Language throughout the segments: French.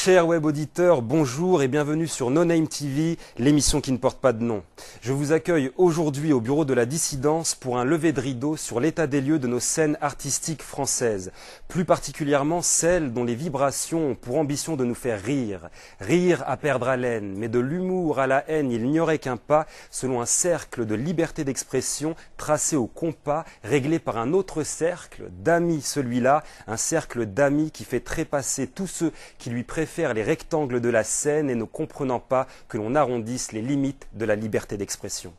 Chers web auditeurs, bonjour et bienvenue sur No Name TV, l'émission qui ne porte pas de nom. Je vous accueille aujourd'hui au bureau de la dissidence pour un lever de rideau sur l'état des lieux de nos scènes artistiques françaises, plus particulièrement celles dont les vibrations ont pour ambition de nous faire rire. Rire à perdre haleine, mais de l'humour à la haine, il n'y aurait qu'un pas, selon un cercle de liberté d'expression tracé au compas, réglé par un autre cercle, d'amis celui-là, un cercle d'amis qui fait trépasser tous ceux qui lui préfèrent les rectangles de la scène et ne comprenant pas que l'on arrondisse les limites de la liberté d'expression.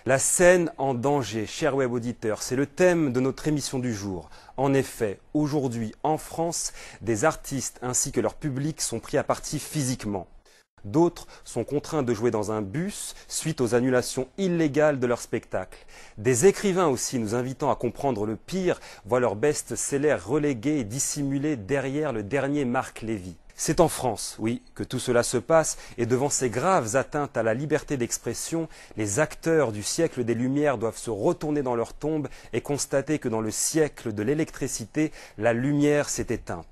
La scène en danger, chers web auditeurs, c'est le thème de notre émission du jour. En effet, aujourd'hui en France, des artistes ainsi que leur public sont pris à partie physiquement. D'autres sont contraints de jouer dans un bus suite aux annulations illégales de leur spectacle. Des écrivains aussi, nous invitant à comprendre le pire, voient leur best-seller relégués et dissimulés derrière le dernier Marc Lévy. C'est en France, oui, que tout cela se passe, et devant ces graves atteintes à la liberté d'expression, les acteurs du siècle des Lumières doivent se retourner dans leur tombe et constater que dans le siècle de l'électricité, la lumière s'est éteinte.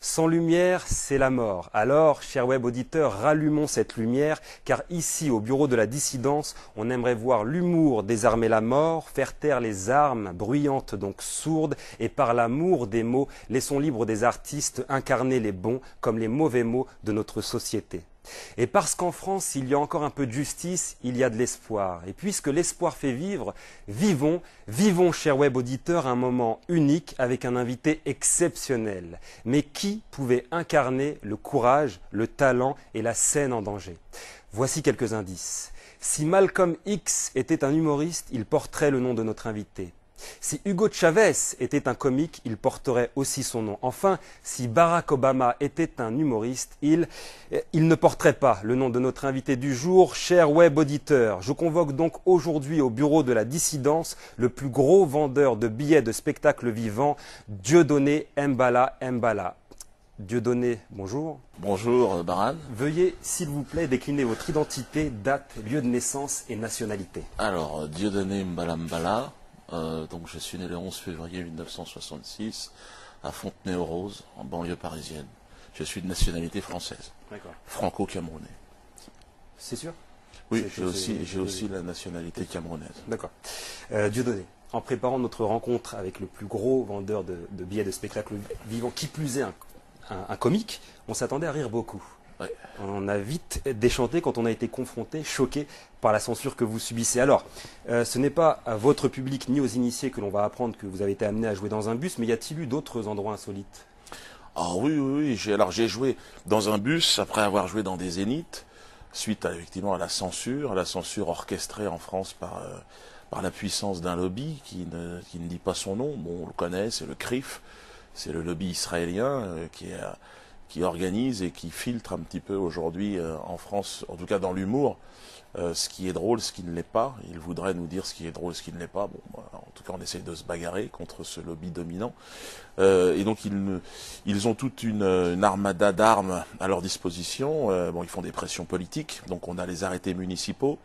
Sans lumière, c'est la mort. Alors, chers web auditeurs, rallumons cette lumière, car ici, au bureau de la dissidence, on aimerait voir l'humour désarmer la mort, faire taire les armes, bruyantes donc sourdes, et par l'amour des mots, laissons libres des artistes incarner les bons comme les mauvais mots de notre société. Et parce qu'en France, il y a encore un peu de justice, il y a de l'espoir. Et puisque l'espoir fait vivre, vivons, chers web auditeurs, un moment unique avec un invité exceptionnel. Mais qui pouvait incarner le courage, le talent et la scène en danger? Voici quelques indices. Si Malcolm X était un humoriste, il porterait le nom de notre invité. Si Hugo Chavez était un comique, il porterait aussi son nom. Enfin, si Barack Obama était un humoriste, il ne porterait pas le nom de notre invité du jour, cher web auditeur. Je convoque donc aujourd'hui au bureau de la dissidence le plus gros vendeur de billets de spectacles vivants, Dieudonné Mbala Mbala. Dieudonné, bonjour. Bonjour Baran. Veuillez, s'il vous plaît, décliner votre identité, date, lieu de naissance et nationalité. Alors, Dieudonné Mbala Mbala. Donc je suis né le 11 février 1966 à Fontenay-aux-Roses, en banlieue parisienne. Je suis de nationalité française, franco-camerounais. C'est sûr? Oui, j'ai aussi la nationalité camerounaise. D'accord. Dieudonné, en préparant notre rencontre avec le plus gros vendeur de billets de spectacles vivants, qui plus est un comique, on s'attendait à rire beaucoup. Ouais. On a vite déchanté quand on a été confronté, choqué par la censure que vous subissez. Alors, ce n'est pas à votre public ni aux initiés que l'on va apprendre que vous avez été amené à jouer dans un bus, mais y a-t-il eu d'autres endroits insolites? Ah oui. J'ai joué dans un bus après avoir joué dans des zéniths, suite effectivement à la censure orchestrée en France par la puissance d'un lobby qui ne dit pas son nom. Bon, on le connaît, c'est le CRIF, c'est le lobby israélien qui organise et qui filtre un petit peu aujourd'hui en France, en tout cas dans l'humour, ce qui est drôle, ce qui ne l'est pas. Il voudrait nous dire ce qui est drôle, ce qui ne l'est pas. Bon, en tout cas, on essaye de se bagarrer contre ce lobby dominant. Et donc, ils ont toute une armada d'armes à leur disposition. Bon, ils font des pressions politiques. Donc, on a les arrêtés municipaux.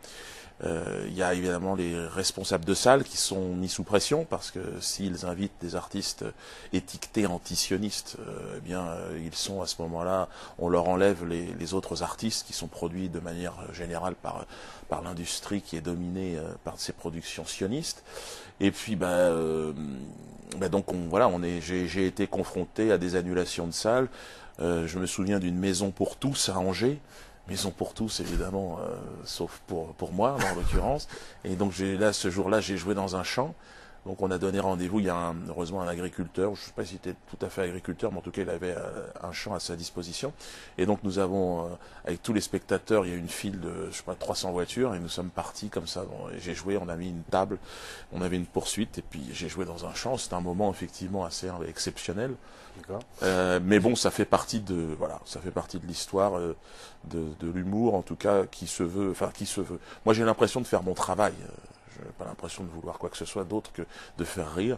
Il y a évidemment les responsables de salles qui sont mis sous pression parce que s'ils invitent des artistes étiquetés antisionistes, eh bien ils sont à ce moment-là, on leur enlève les autres artistes qui sont produits de manière générale par l'industrie qui est dominée par ces productions sionistes. Et puis donc j'ai été confronté à des annulations de salles. Je me souviens d'une maison pour tous à Angers. Maison pour tous, évidemment, sauf pour moi, en l'occurrence. Et donc, ce jour-là, j'ai joué dans un champ. Donc, on a donné rendez-vous. Il y a heureusement un agriculteur. Je ne sais pas s'il était tout à fait agriculteur, mais en tout cas, il avait un champ à sa disposition. Et donc, nous avons, avec tous les spectateurs, il y a une file de, 300 voitures. Et nous sommes partis comme ça. Bon, j'ai joué, on a mis une table, on avait une poursuite. Et puis, j'ai joué dans un champ. C'était un moment, effectivement, assez exceptionnel. Mais bon, ça fait partie de l'histoire de l'humour, en tout cas, qui se veut. Moi, j'ai l'impression de faire mon travail. Je n'ai pas l'impression de vouloir quoi que ce soit d'autre que de faire rire.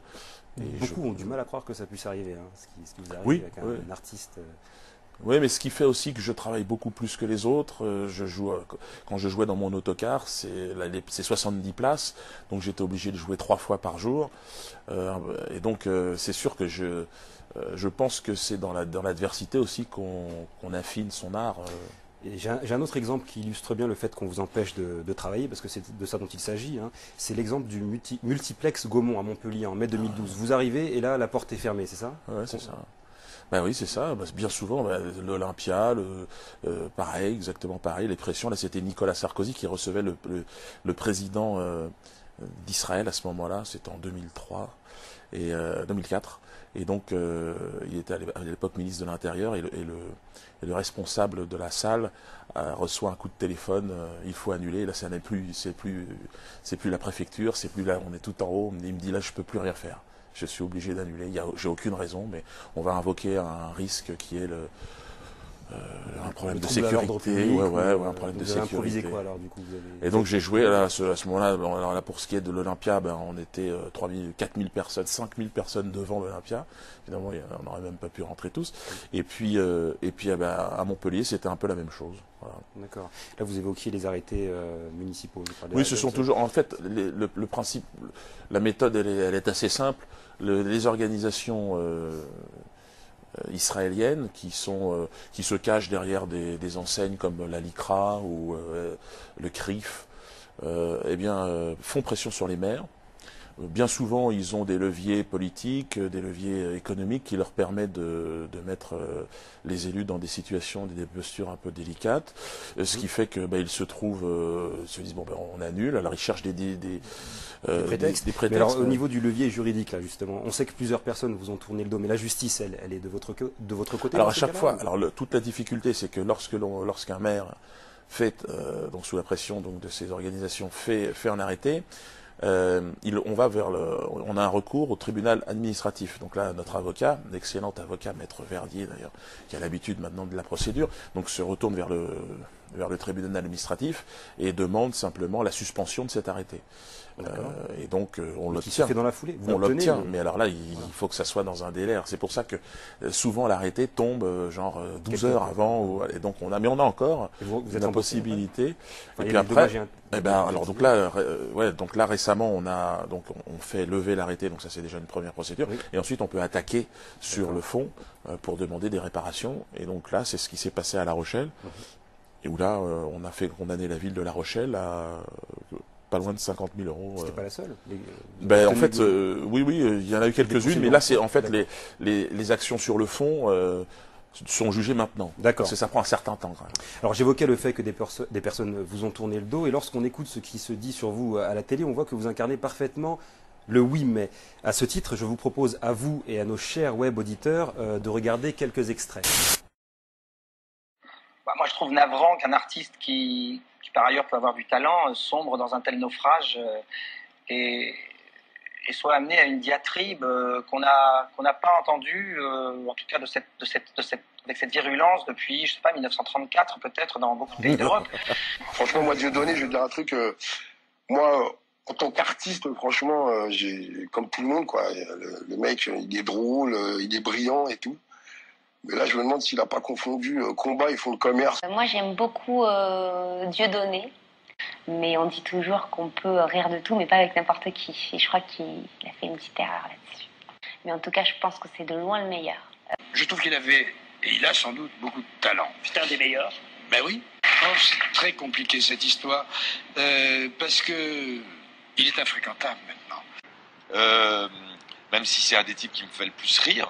Et beaucoup ont du mal à croire que ça puisse arriver, ce qui vous arrive avec un artiste. Oui, mais ce qui fait aussi que je travaille beaucoup plus que les autres. Quand je jouais dans mon autocar, c'est 70 places, donc j'étais obligé de jouer 3 fois par jour. Et donc, c'est sûr que je pense que c'est dans l'adversité aussi qu'on affine son art. Et j'ai un autre exemple qui illustre bien le fait qu'on vous empêche de travailler, parce que c'est de ça dont il s'agit. Hein. C'est l'exemple du multiplex Gaumont à Montpellier en mai 2012. Vous arrivez et là, la porte est fermée, c'est ça? Ouais, c'est ça. Ben oui, c'est ça. Ben, bien souvent, l'Olympia, pareil, exactement pareil. Les pressions, là, c'était Nicolas Sarkozy qui recevait le président d'Israël à ce moment-là. C'était en 2003 et 2004. Et donc, il était à l'époque ministre de l'Intérieur et le responsable de la salle reçoit un coup de téléphone. Il faut annuler. Là, c'est plus la préfecture, c'est plus là. On est tout en haut. Il me dit là, je peux plus rien faire. Je suis obligé d'annuler. J'ai aucune raison, mais on va invoquer un risque qui est un problème de sécurité. Un problème de sécurité. Improvisé quoi alors du coup Et donc j'ai joué là, à ce moment-là. Alors là, pour ce qui est de l'Olympia, on était 4000 personnes, 5000 personnes devant l'Olympia. Évidemment, on n'aurait même pas pu rentrer tous. Et puis à Montpellier, c'était un peu la même chose. Voilà. D'accord. Là, vous évoquiez les arrêtés municipaux. Oui, ce sont toujours. En fait, le principe, la méthode, elle est assez simple. Les organisations israéliennes qui se cachent derrière des enseignes comme la LICRA ou le CRIF, font pression sur les maires. Bien souvent, ils ont des leviers politiques, des leviers économiques qui leur permettent de mettre les élus dans des situations, des postures un peu délicates, ce qui fait que ils se disent on annule. Alors ils cherchent des prétextes. Des prétextes. Mais alors au niveau du levier juridique là justement, on sait que plusieurs personnes vous ont tourné le dos, mais la justice, elle est de votre côté. Alors à chaque fois, toute la difficulté, c'est que lorsqu'un maire fait donc sous la pression donc de ces organisations fait un arrêté. On a un recours au tribunal administratif. Donc là, notre avocat, l'excellent avocat, Maître Verdier d'ailleurs, qui a l'habitude maintenant de la procédure, donc se retourne vers le tribunal administratif et demande simplement la suspension de cet arrêté. Et donc on l'obtient. Qui se fait dans la foulée. On l'obtient, mais alors là, il faut que ça soit dans un délai. C'est pour ça que souvent l'arrêté tombe 12 heures avant. Et donc on a encore la possibilité. Et puis après, donc là récemment on fait lever l'arrêté. Donc ça c'est déjà une première procédure. Oui. Et ensuite on peut attaquer sur le fond pour demander des réparations. Et donc là c'est ce qui s'est passé à La Rochelle. Et où là on a fait condamner la ville de La Rochelle à pas loin de 50 000 euros. C'était pas la seule. En fait, oui, il y en a eu quelques-unes, mais là, c'est en fait les actions sur le fond sont jugées maintenant. D'accord. Parce que ça prend un certain temps. Quand même. Alors j'évoquais le fait que des personnes vous ont tourné le dos, et lorsqu'on écoute ce qui se dit sur vous à la télé, on voit que vous incarnez parfaitement le oui mais. À ce titre, je vous propose à vous et à nos chers web auditeurs de regarder quelques extraits. Moi, je trouve navrant qu'un artiste qui par ailleurs peut avoir du talent, sombre dans un tel naufrage et soit amené à une diatribe qu'on n'a pas entendue, en tout cas avec cette virulence depuis, je sais pas, 1934 peut-être dans beaucoup de pays d'Europe. Franchement, moi, Dieudonné, je vais dire un truc. Moi, en tant qu'artiste, franchement, comme tout le monde, quoi. Le mec, il est drôle, il est brillant et tout. Mais là, je me demande s'il n'a pas confondu combat et fond de commerce. Moi, j'aime beaucoup Dieudonné, mais on dit toujours qu'on peut rire de tout, mais pas avec n'importe qui. Et je crois qu'il a fait une petite erreur là-dessus. Mais en tout cas, je pense que c'est de loin le meilleur. Je trouve qu'il avait, et il a sans doute beaucoup de talent. C'est un des meilleurs. Ben oui. Oh, c'est très compliqué cette histoire, parce que il est infréquentable maintenant. Même si c'est un des types qui me fait le plus rire,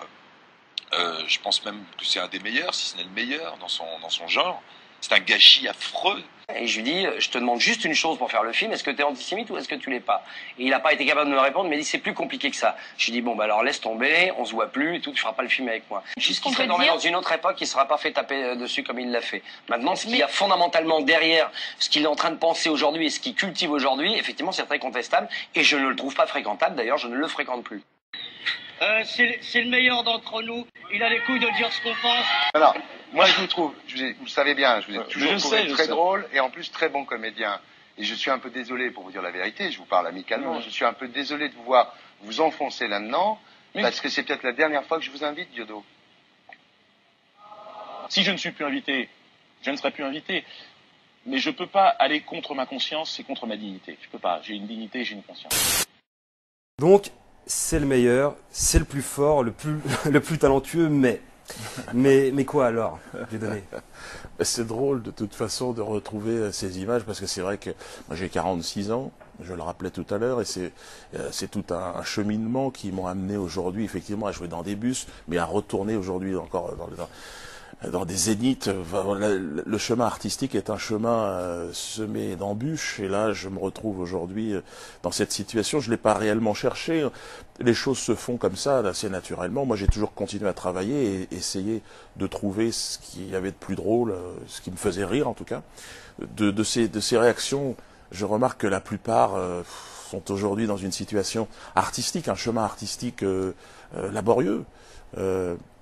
je pense même que c'est un des meilleurs, si ce n'est le meilleur dans son genre. C'est un gâchis affreux. Et je lui dis, je te demande juste une chose pour faire le film, est-ce que tu es antisémite ou est-ce que tu l'es pas? Et il n'a pas été capable de me répondre, il m'a dit c'est plus compliqué que ça. Je lui dis alors laisse tomber, on se voit plus et tout, tu feras pas le film avec moi. Juste qu'il serait dans une autre époque, il ne sera pas fait taper dessus comme il l'a fait. Maintenant, ce qu'il y a fondamentalement derrière ce qu'il est en train de penser aujourd'hui et ce qu'il cultive aujourd'hui, effectivement c'est très contestable et je ne le trouve pas fréquentable, d'ailleurs je ne le fréquente plus. C'est le meilleur d'entre nous. Il a les couilles de dire ce qu'on pense. Alors, moi je vous trouve, vous le savez bien, je vous ai toujours trouvé très drôle et en plus très bon comédien. Et je suis un peu désolé, pour vous dire la vérité, je vous parle amicalement, je suis un peu désolé de vous voir vous enfoncer là-dedans, parce que c'est peut-être la dernière fois que je vous invite, Diodo. Si je ne suis plus invité, je ne serai plus invité. Mais je ne peux pas aller contre ma conscience et contre ma dignité. Je ne peux pas. J'ai une dignité, j'ai une conscience. Donc, c'est le meilleur, c'est le plus fort, le plus talentueux, mais quoi alors, Dieudonné? C'est drôle de toute façon de retrouver ces images parce que c'est vrai que moi j'ai 46 ans, je le rappelais tout à l'heure, et c'est tout un cheminement qui m'ont amené aujourd'hui effectivement à jouer dans des bus, mais à retourner aujourd'hui encore dans des zéniths. Le chemin artistique est un chemin semé d'embûches, et là je me retrouve aujourd'hui dans cette situation. Je ne l'ai pas réellement cherché, les choses se font comme ça assez naturellement. Moi j'ai toujours continué à travailler et essayer de trouver ce qu'il y avait de plus drôle, ce qui me faisait rire en tout cas. De ces réactions, je remarque que la plupart sont aujourd'hui dans une situation artistique, un chemin artistique laborieux.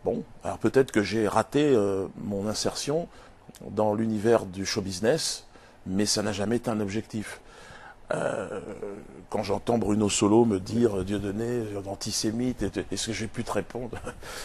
Bon, alors peut-être que j'ai raté mon insertion dans l'univers du show business, mais ça n'a jamais été un objectif. Quand j'entends Bruno Solo me dire Dieudonné, antisémite, est-ce que j'ai pu te répondre?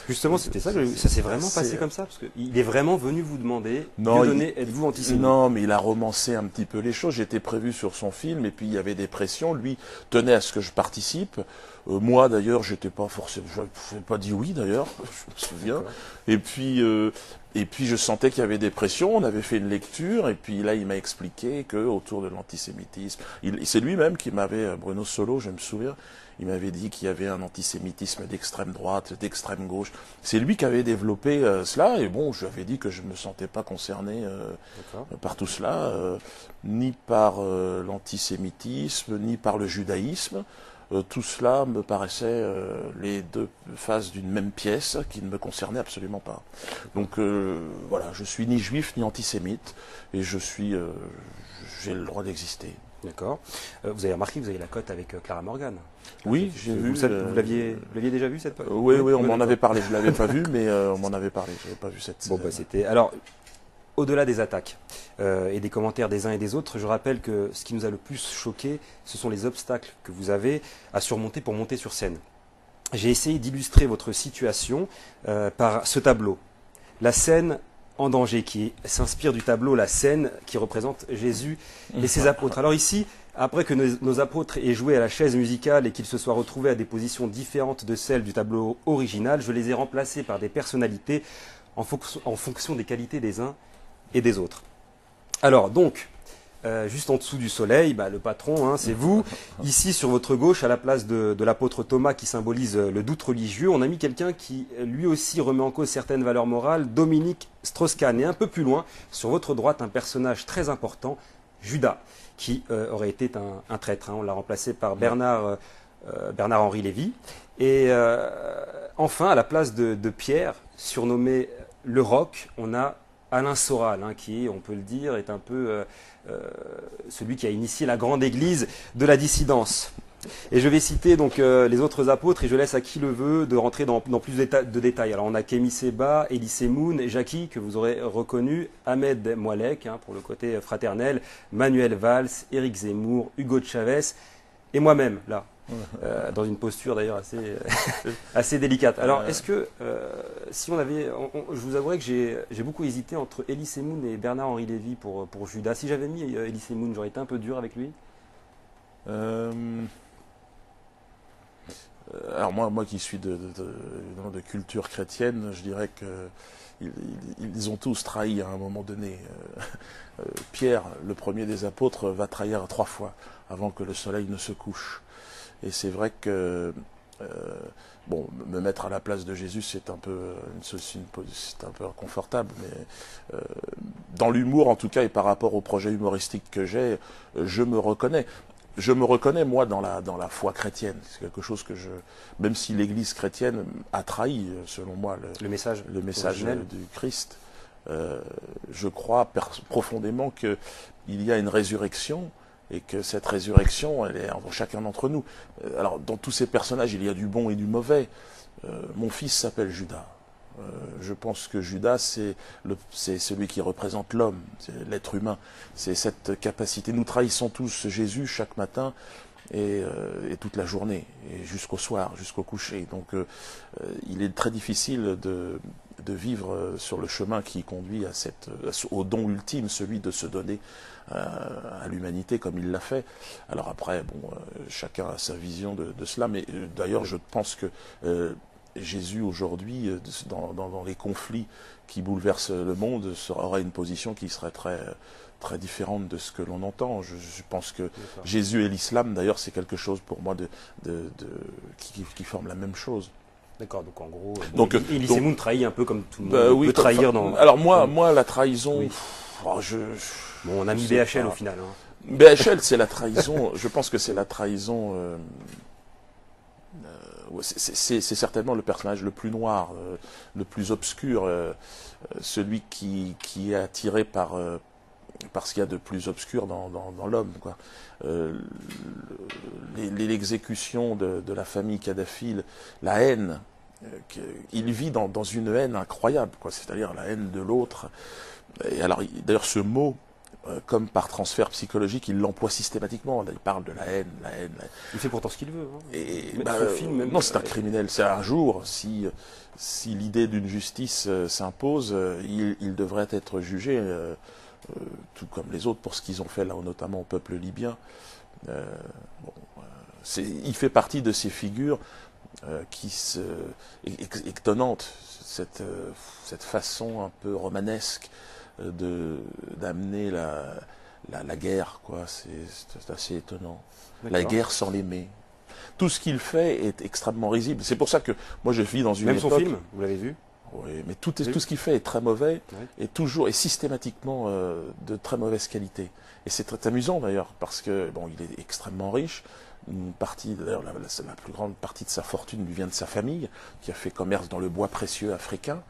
Justement, c'était ça, ça s'est vraiment passé comme ça, parce qu'il est vraiment venu vous demander, Dieudonné, êtes-vous antisémite? Non, mais il a romancé un petit peu les choses. J'étais prévu sur son film, et puis il y avait des pressions. Lui tenait à ce que je participe. Moi, d'ailleurs, j'étais pas forcément, je n'ai pas dit oui, d'ailleurs, je me souviens. Et puis je sentais qu'il y avait des pressions. On avait fait une lecture, et puis là, il m'a expliqué que autour de l'antisémitisme, c'est lui-même qui m'avait, Bruno Solo, je me souviens, il m'avait dit qu'il y avait un antisémitisme d'extrême droite, d'extrême gauche. C'est lui qui avait développé cela, et bon, je lui avais dit que je ne me sentais pas concerné par tout cela, ni par l'antisémitisme, ni par le judaïsme. Tout cela me paraissait les deux faces d'une même pièce qui ne me concernait absolument pas. Donc voilà, je suis ni juif ni antisémite, et j'ai le droit d'exister. D'accord. Vous avez remarqué, vous avez la cote avec Clara Morgan. Oui, j'ai vu. Vous l'aviez déjà vu cette? Oui, on m'en avait parlé. Je ne l'avais pas vu, mais on m'en avait parlé. Je n'avais pas vu cette scène. Bon, c'était. Alors, au-delà des attaques et des commentaires des uns et des autres, je rappelle que ce qui nous a le plus choqué, ce sont les obstacles que vous avez à surmonter pour monter sur scène. J'ai essayé d'illustrer votre situation par ce tableau. La scène en danger, qui s'inspire du tableau La Scène, qui représente Jésus et ses apôtres. Alors ici, après que nos apôtres aient joué à la chaise musicale et qu'ils se soient retrouvés à des positions différentes de celles du tableau original, je les ai remplacés par des personnalités en fonction des qualités des uns et des autres. Alors donc, juste en dessous du soleil, le patron, c'est vous. Ici, sur votre gauche, à la place de l'apôtre Thomas qui symbolise le doute religieux, on a mis quelqu'un qui, lui aussi, remet en cause certaines valeurs morales, Dominique Strauss-Kahn. Et un peu plus loin, sur votre droite, un personnage très important, Judas, qui aurait été un traître. On l'a remplacé par Bernard-Henri Lévy. Et enfin, à la place de Pierre, surnommé le Roc, on a Alain Soral, qui, on peut le dire, est un peu celui qui a initié la grande église de la dissidence. Et je vais citer donc les autres apôtres, et je laisse à qui le veut de rentrer dans plus de détails. Alors on a Kémy Séba, Elie Semoun, Jackie, que vous aurez reconnu, Ahmed Moualek, pour le côté fraternel, Manuel Valls, Éric Zemmour, Hugo Chavez, et moi-même, là. Dans une posture d'ailleurs assez délicate. Alors, est-ce que, si on avait... je vous avouerai que j'ai beaucoup hésité entre Elie Semoun et Bernard-Henri Lévy pour Judas. Si j'avais mis Elie Semoun, j'aurais été un peu dur avec lui. Alors moi qui suis de culture chrétienne, je dirais qu'ils ont tous trahi à un moment donné. Pierre, le premier des apôtres, va trahir 3 fois avant que le soleil ne se couche. Et c'est vrai que me mettre à la place de Jésus, c'est un peu inconfortable, mais dans l'humour en tout cas, et par rapport au projet humoristique que j'ai, je me reconnais. Je me reconnais, moi, dans la foi chrétienne. C'est quelque chose que même si l'Église chrétienne a trahi, selon moi, le message du Christ, je crois profondément qu'il y a une résurrection, et que cette résurrection, elle est en chacun d'entre nous. Alors, dans tous ces personnages, il y a du bon et du mauvais. Mon fils s'appelle Judas. Je pense que Judas, c'est celui qui représente l'homme, c'est l'être humain. C'est cette capacité. Nous trahissons tous Jésus chaque matin et toute la journée, et jusqu'au soir, jusqu'au coucher. Donc, il est très difficile vivre sur le chemin qui conduit au don ultime, celui de se donner à l'humanité comme il l'a fait. Alors après, bon, chacun a sa vision de cela, mais d'ailleurs je pense que Jésus aujourd'hui, dans les conflits qui bouleversent le monde, aura une position qui serait très différente de ce que l'on entend. Je pense que Jésus et l'islam, d'ailleurs, c'est quelque chose pour moi qui forme la même chose. D'accord, donc en gros, Elie Semoun trahit un peu comme tout le monde peut trahir dans... Alors moi, la trahison... Oui. Bon, on a mis BHL au final. Hein. BHL, c'est la trahison, je pense que c'est la trahison... c'est certainement le personnage le plus noir, le plus obscur, celui qui est attiré par ce qu'il y a de plus obscur dans l'homme, quoi. L'exécution de la famille Kadhafi, la haine, il vit dans une haine incroyable, quoi. C'est-à-dire la haine de l'autre. Et alors, d'ailleurs, ce mot, comme par transfert psychologique, il l'emploie systématiquement. Il parle de la haine. Il fait pourtant ce qu'il veut. Hein. Et non, c'est un criminel. C'est un jour, si l'idée d'une justice s'impose, il devrait être jugé, tout comme les autres, pour ce qu'ils ont fait là, notamment au peuple libyen. Il fait partie de ces figures étonnantes, cette façon un peu romanesque d'amener la guerre, quoi. C'est assez étonnant. La guerre sans l'aimer. Tout ce qu'il fait est extrêmement risible. C'est pour ça que moi je vis dans une époque... Même son film, vous l'avez vu? Oui, mais tout ce qu'il fait est très mauvais, et systématiquement de très mauvaise qualité. Et c'est très amusant d'ailleurs, parce que bon, il est extrêmement riche. Une partie, d'ailleurs, la plus grande partie de sa fortune lui vient de sa famille, qui a fait commerce dans le bois précieux africain.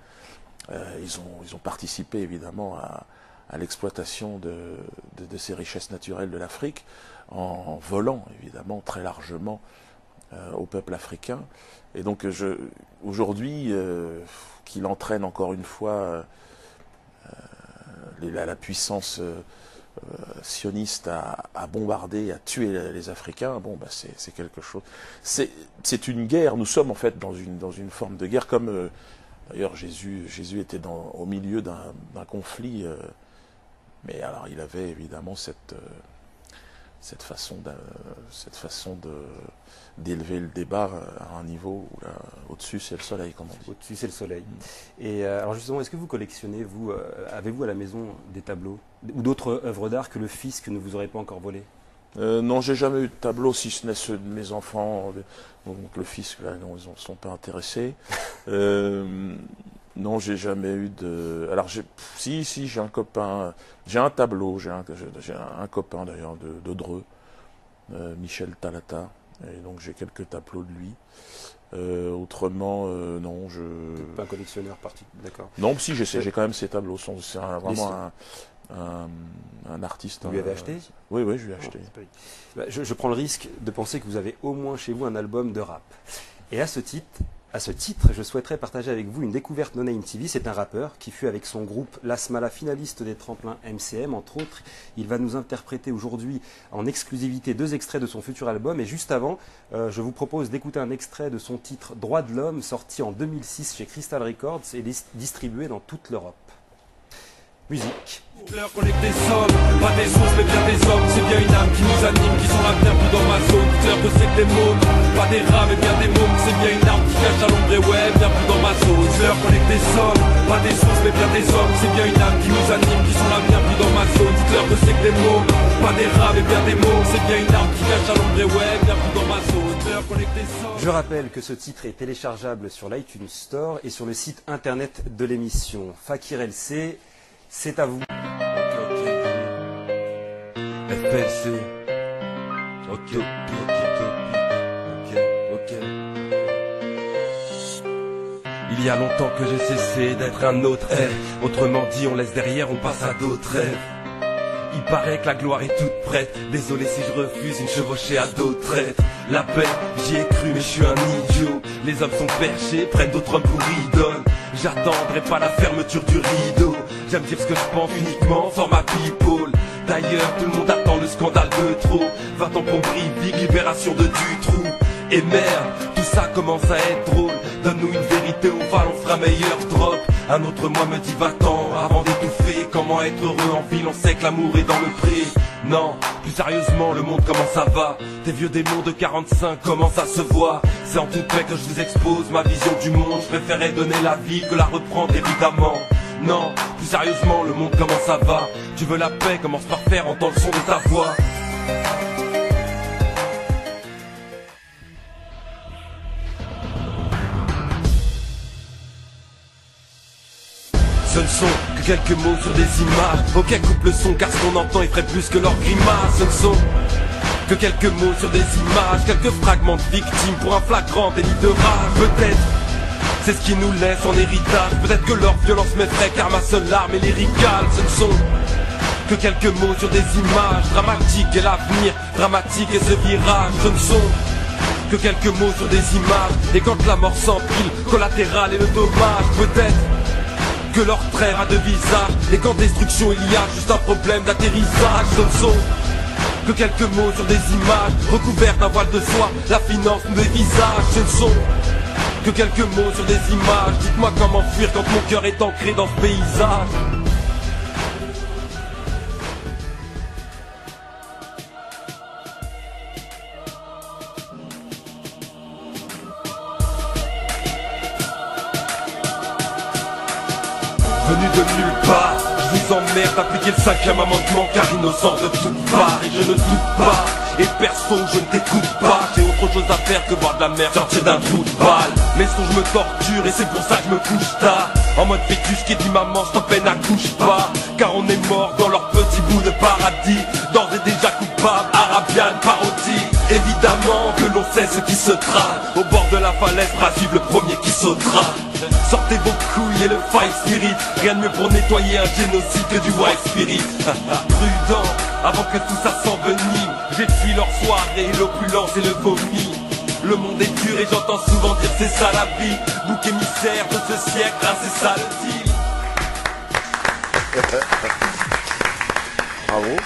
Ils ont participé évidemment à l'exploitation de ces richesses naturelles de l'Afrique, en volant évidemment très largement au peuple africain. Et donc aujourd'hui, qu'il entraîne encore une fois la puissance sioniste à bombarder, à tuer les Africains, bon, bah, c'est quelque chose. C'est une guerre. Nous sommes en fait dans une forme de guerre, comme d'ailleurs Jésus était au milieu d'un conflit, mais alors il avait évidemment cette façon d'élever le débat à un niveau où là, au-dessus c'est le soleil, comme on dit. Au-dessus c'est le soleil. Et alors justement, est-ce que vous collectionnez, avez-vous à la maison des tableaux ou d'autres œuvres d'art que le fisc ne vous aurait pas encore volé? Non, j'ai jamais eu de tableau, si ce n'est ceux de mes enfants. Donc le fisc, là, non, ils ne sont pas intéressés. Non, j'ai jamais eu de... Alors, si, j'ai un copain, j'ai un tableau, j'ai un copain d'ailleurs de Dreux, Michel Talata, et donc j'ai quelques tableaux de lui. Autrement, non, pas un collectionneur particulier, d'accord. Non, si, j'ai quand même ces tableaux. C'est vraiment un artiste. Vous lui avez acheté? Oui, je lui ai acheté. Je prends le risque de penser que vous avez au moins chez vous un album de rap. Et à ce titre, je souhaiterais partager avec vous une découverte No Name TV. C'est un rappeur qui fut avec son groupe Lasmala finaliste des tremplins MCM, entre autres. Il va nous interpréter aujourd'hui en exclusivité 2 extraits de son futur album. Et juste avant, je vous propose d'écouter un extrait de son titre Droits de l'homme, sorti en 2006 chez Crystal Records et distribué dans toute l'Europe. Musique. L'heure collecte des sommes, pas des sources mais bien des hommes. C'est bien une âme qui nous anime, qui sont l'avenir plus dans ma zone. L'heure que c'est que des mômes, pas des rats mais bien des mômes. C'est bien une arme qui cache à l'ombre et ouais, bien plus dans ma zone. L'heure collecte des sommes, pas des sources mais bien des hommes. C'est bien une âme qui nous anime, qui sont l'avenir plus dans ma zone. L'heure que c'est que des mômes, pas des rats mais bien des mômes. C'est bien une arme qui cache à l'ombre et ouais, bien plus dans ma zone. L'heure collecte des sommes. Je rappelle que ce titre est téléchargeable sur l'iTunes Store et sur le site internet de l'émission. Fakir LC, c'est à vous. FLC. Ok. Il y a longtemps que j'ai cessé d'être un autre rêve. Autrement dit, on laisse derrière, on passe à d'autres rêves. Il paraît que la gloire est toute prête. Désolé si je refuse une chevauchée à d'autres traîtres. La paix, j'y ai cru mais je suis un idiot. Les hommes sont perchés, prennent d'autres hommes pour idoles. J'attendrai pas la fermeture du rideau. J'aime dire ce que je pense uniquement, format people. D'ailleurs, tout le monde attend le scandale de trop. 20 ans pour Big, libération de Dutroux. Et merde, tout ça commence à être drôle. Donne-nous une vérité, on va, on fera meilleur drop. Un autre moi me dit va-t'en avant d'étouffer. Comment être heureux en ville, on sait que l'amour est dans le pré. Non, plus sérieusement, le monde comment ça va? Tes vieux démons de 45, comment ça se voit? C'est en toute paix que je vous expose ma vision du monde. Je préférais donner la vie que la reprendre évidemment. Non, plus sérieusement, le monde comment ça va? Tu veux la paix, commence par faire entendre le son de ta voix. Ce ne sont que quelques mots sur des images. Ok, coupe le son car ce qu'on entend il ferait plus que leur grimace. Ce ne sont que quelques mots sur des images, quelques fragments de victimes pour un flagrant délit de rage. Peut-être c'est ce qui nous laisse en héritage. Peut-être que leur violence m'effraie car ma seule arme est lyricale. Ce ne sont que quelques mots sur des images dramatiques et l'avenir dramatique et ce virage. Ce ne sont que quelques mots sur des images. Et quand la mort s'empile, collatéral et le dommage. Peut-être que leur trêve a deux visages. Et qu'en destruction il y a juste un problème d'atterrissage. Ce ne sont que quelques mots sur des images recouvertes d'un voile de soie. La finance nous dévisage. Ce ne sont que quelques mots sur des images. Dites-moi comment fuir quand mon cœur est ancré dans ce paysage. Venu de nulle part, je vous emmerde d'appliquer le 5e amendement car innocent de toutes parts. Et je ne doute pas, et perso je ne t'écoute pas. J'ai autre chose à faire que boire de la merde sortir d'un trou de balle. Mais son je me torture et c'est pour ça que je me couche tard. En mode fœtus qui dit maman je t'en peine accouche pas. Car on est mort dans leur petit bout de paradis. D'ores et déjà coupable, arabiane parodie. Évidemment que l'on sait ce qui se trame. Au bord de la falaise, brasive le premier qui sautera. Sortez vos couilles et le fight spirit. Rien de mieux pour nettoyer un génocide que du white spirit. Prudent, avant que tout ça s'envenime. J'ai fui leur soirée, l'opulence et le vomi. Le monde est dur et j'entends souvent dire c'est ça la vie. Bouc émissaire de ce siècle, hein, c'est ça le deal. Bravo.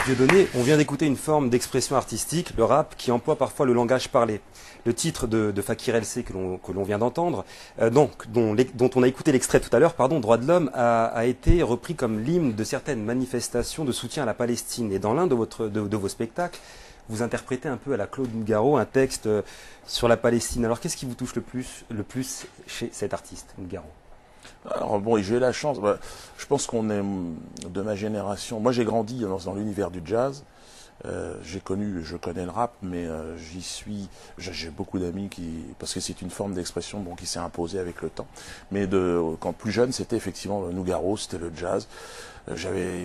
Dieudonné, on vient d'écouter une forme d'expression artistique, le rap, qui emploie parfois le langage parlé. Le titre de Fakir LC que l'on vient d'entendre, dont on a écouté l'extrait tout à l'heure, Droit de l'homme, a été repris comme l'hymne de certaines manifestations de soutien à la Palestine. Et dans l'un de vos spectacles, vous interprétez un peu à la Claude Nougaro un texte sur la Palestine. Alors qu'est-ce qui vous touche le plus chez cet artiste, Nougaro? Alors bon, j'ai eu la chance, je pense qu'on est de ma génération. Moi j'ai grandi dans l'univers du jazz. Je connais le rap, mais j'ai beaucoup d'amis parce que c'est une forme d'expression qui s'est imposée avec le temps. Mais quand plus jeune, c'était effectivement Nougaro, c'était le jazz.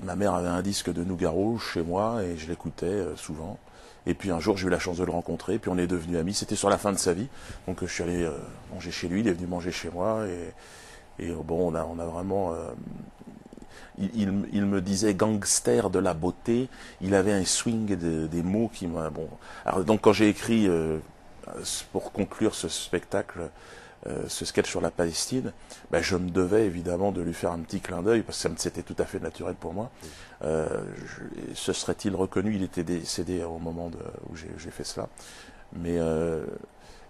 Ma mère avait un disque de Nougaro chez moi et je l'écoutais souvent. Et puis un jour, j'ai eu la chance de le rencontrer, puis on est devenus amis. C'était sur la fin de sa vie, donc je suis allé manger chez lui, il est venu manger chez moi et bon, on a vraiment. Il me disait gangster de la beauté. Il avait un swing des mots qui m'a. Bon. Alors, donc quand j'ai écrit pour conclure ce spectacle, ce sketch sur la Palestine, je me devais évidemment de lui faire un petit clin d'œil parce que c'était tout à fait naturel pour moi. Se serait-il reconnu? Il était décédé au moment où j'ai fait cela. Mais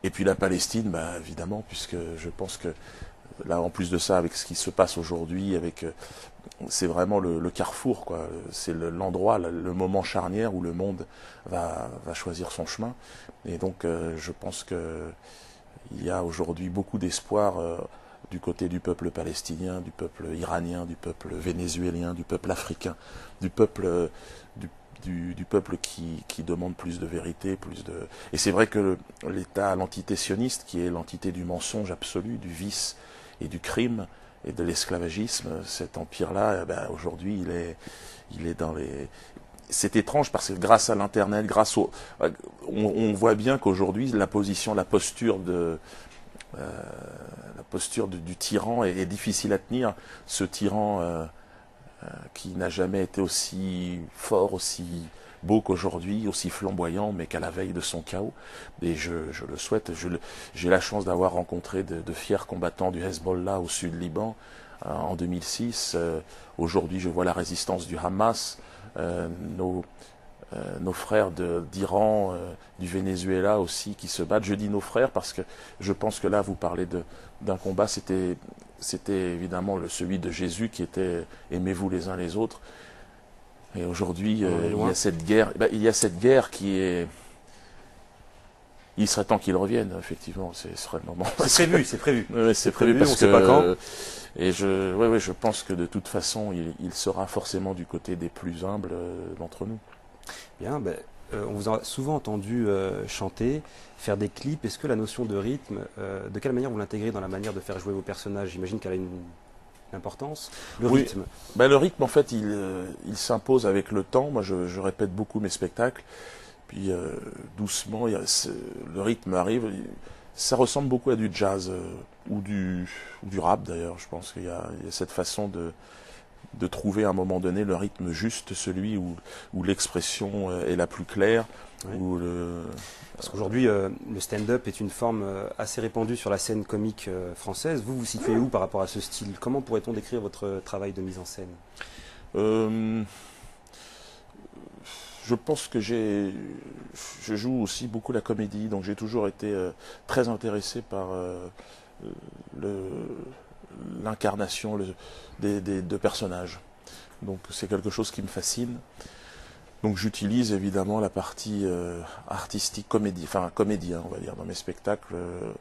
et puis la Palestine, évidemment, puisque je pense que là, en plus de ça, avec ce qui se passe aujourd'hui, c'est vraiment le carrefour, quoi. C'est l'endroit, le moment charnière où le monde va choisir son chemin. Et donc, je pense qu'il y a aujourd'hui beaucoup d'espoir du côté du peuple palestinien, du peuple iranien, du peuple vénézuélien, du peuple africain, du peuple qui demande plus de vérité, Et c'est vrai que l'État, l'entité sioniste, qui est l'entité du mensonge absolu, du vice et du crime et de l'esclavagisme, cet empire-là, aujourd'hui, il est dans les... C'est étrange parce que grâce à l'Internet, on voit bien qu'aujourd'hui, la posture du tyran est difficile à tenir. Ce tyran qui n'a jamais été aussi fort, aussi beau qu'aujourd'hui, aussi flamboyant, mais qu'à la veille de son chaos. Et je le souhaite. J'ai la chance d'avoir rencontré de fiers combattants du Hezbollah au sud Liban en 2006. Aujourd'hui, je vois la résistance du Hamas, nos frères d'Iran, du Venezuela aussi qui se battent. Je dis nos frères parce que je pense que là, vous parlez d'un combat, c'était évidemment celui de Jésus qui était « aimez-vous les uns les autres ». Et aujourd'hui, il y a cette guerre. Il y a cette guerre qui est. Il serait temps qu'il revienne, effectivement. Ce serait le moment. C'est prévu, c'est prévu. Oui, c'est prévu parce on sait pas quand. Et je pense que de toute façon, il sera forcément du côté des plus humbles d'entre nous. Bien, on vous a souvent entendu chanter, faire des clips. Est-ce que la notion de rythme, de quelle manière vous l'intégrez dans la manière de faire jouer vos personnages? J'imagine qu'elle a une importance. Le rythme. Le rythme, en fait, il s'impose avec le temps. Moi, je répète beaucoup mes spectacles. Puis, doucement, le rythme arrive. Ça ressemble beaucoup à du jazz ou du rap, d'ailleurs. Je pense qu'il y a cette façon de trouver à un moment donné le rythme juste, celui où l'expression est la plus claire. Oui. Parce qu'aujourd'hui, le stand-up est une forme assez répandue sur la scène comique française. Vous situez où par rapport à ce style? Comment pourrait-on décrire votre travail de mise en scène? Je pense que je joue aussi beaucoup la comédie, donc j'ai toujours été très intéressé par l'incarnation de personnages. Donc c'est quelque chose qui me fascine. Donc j'utilise évidemment la partie artistique, comédien, on va dire, dans mes spectacles,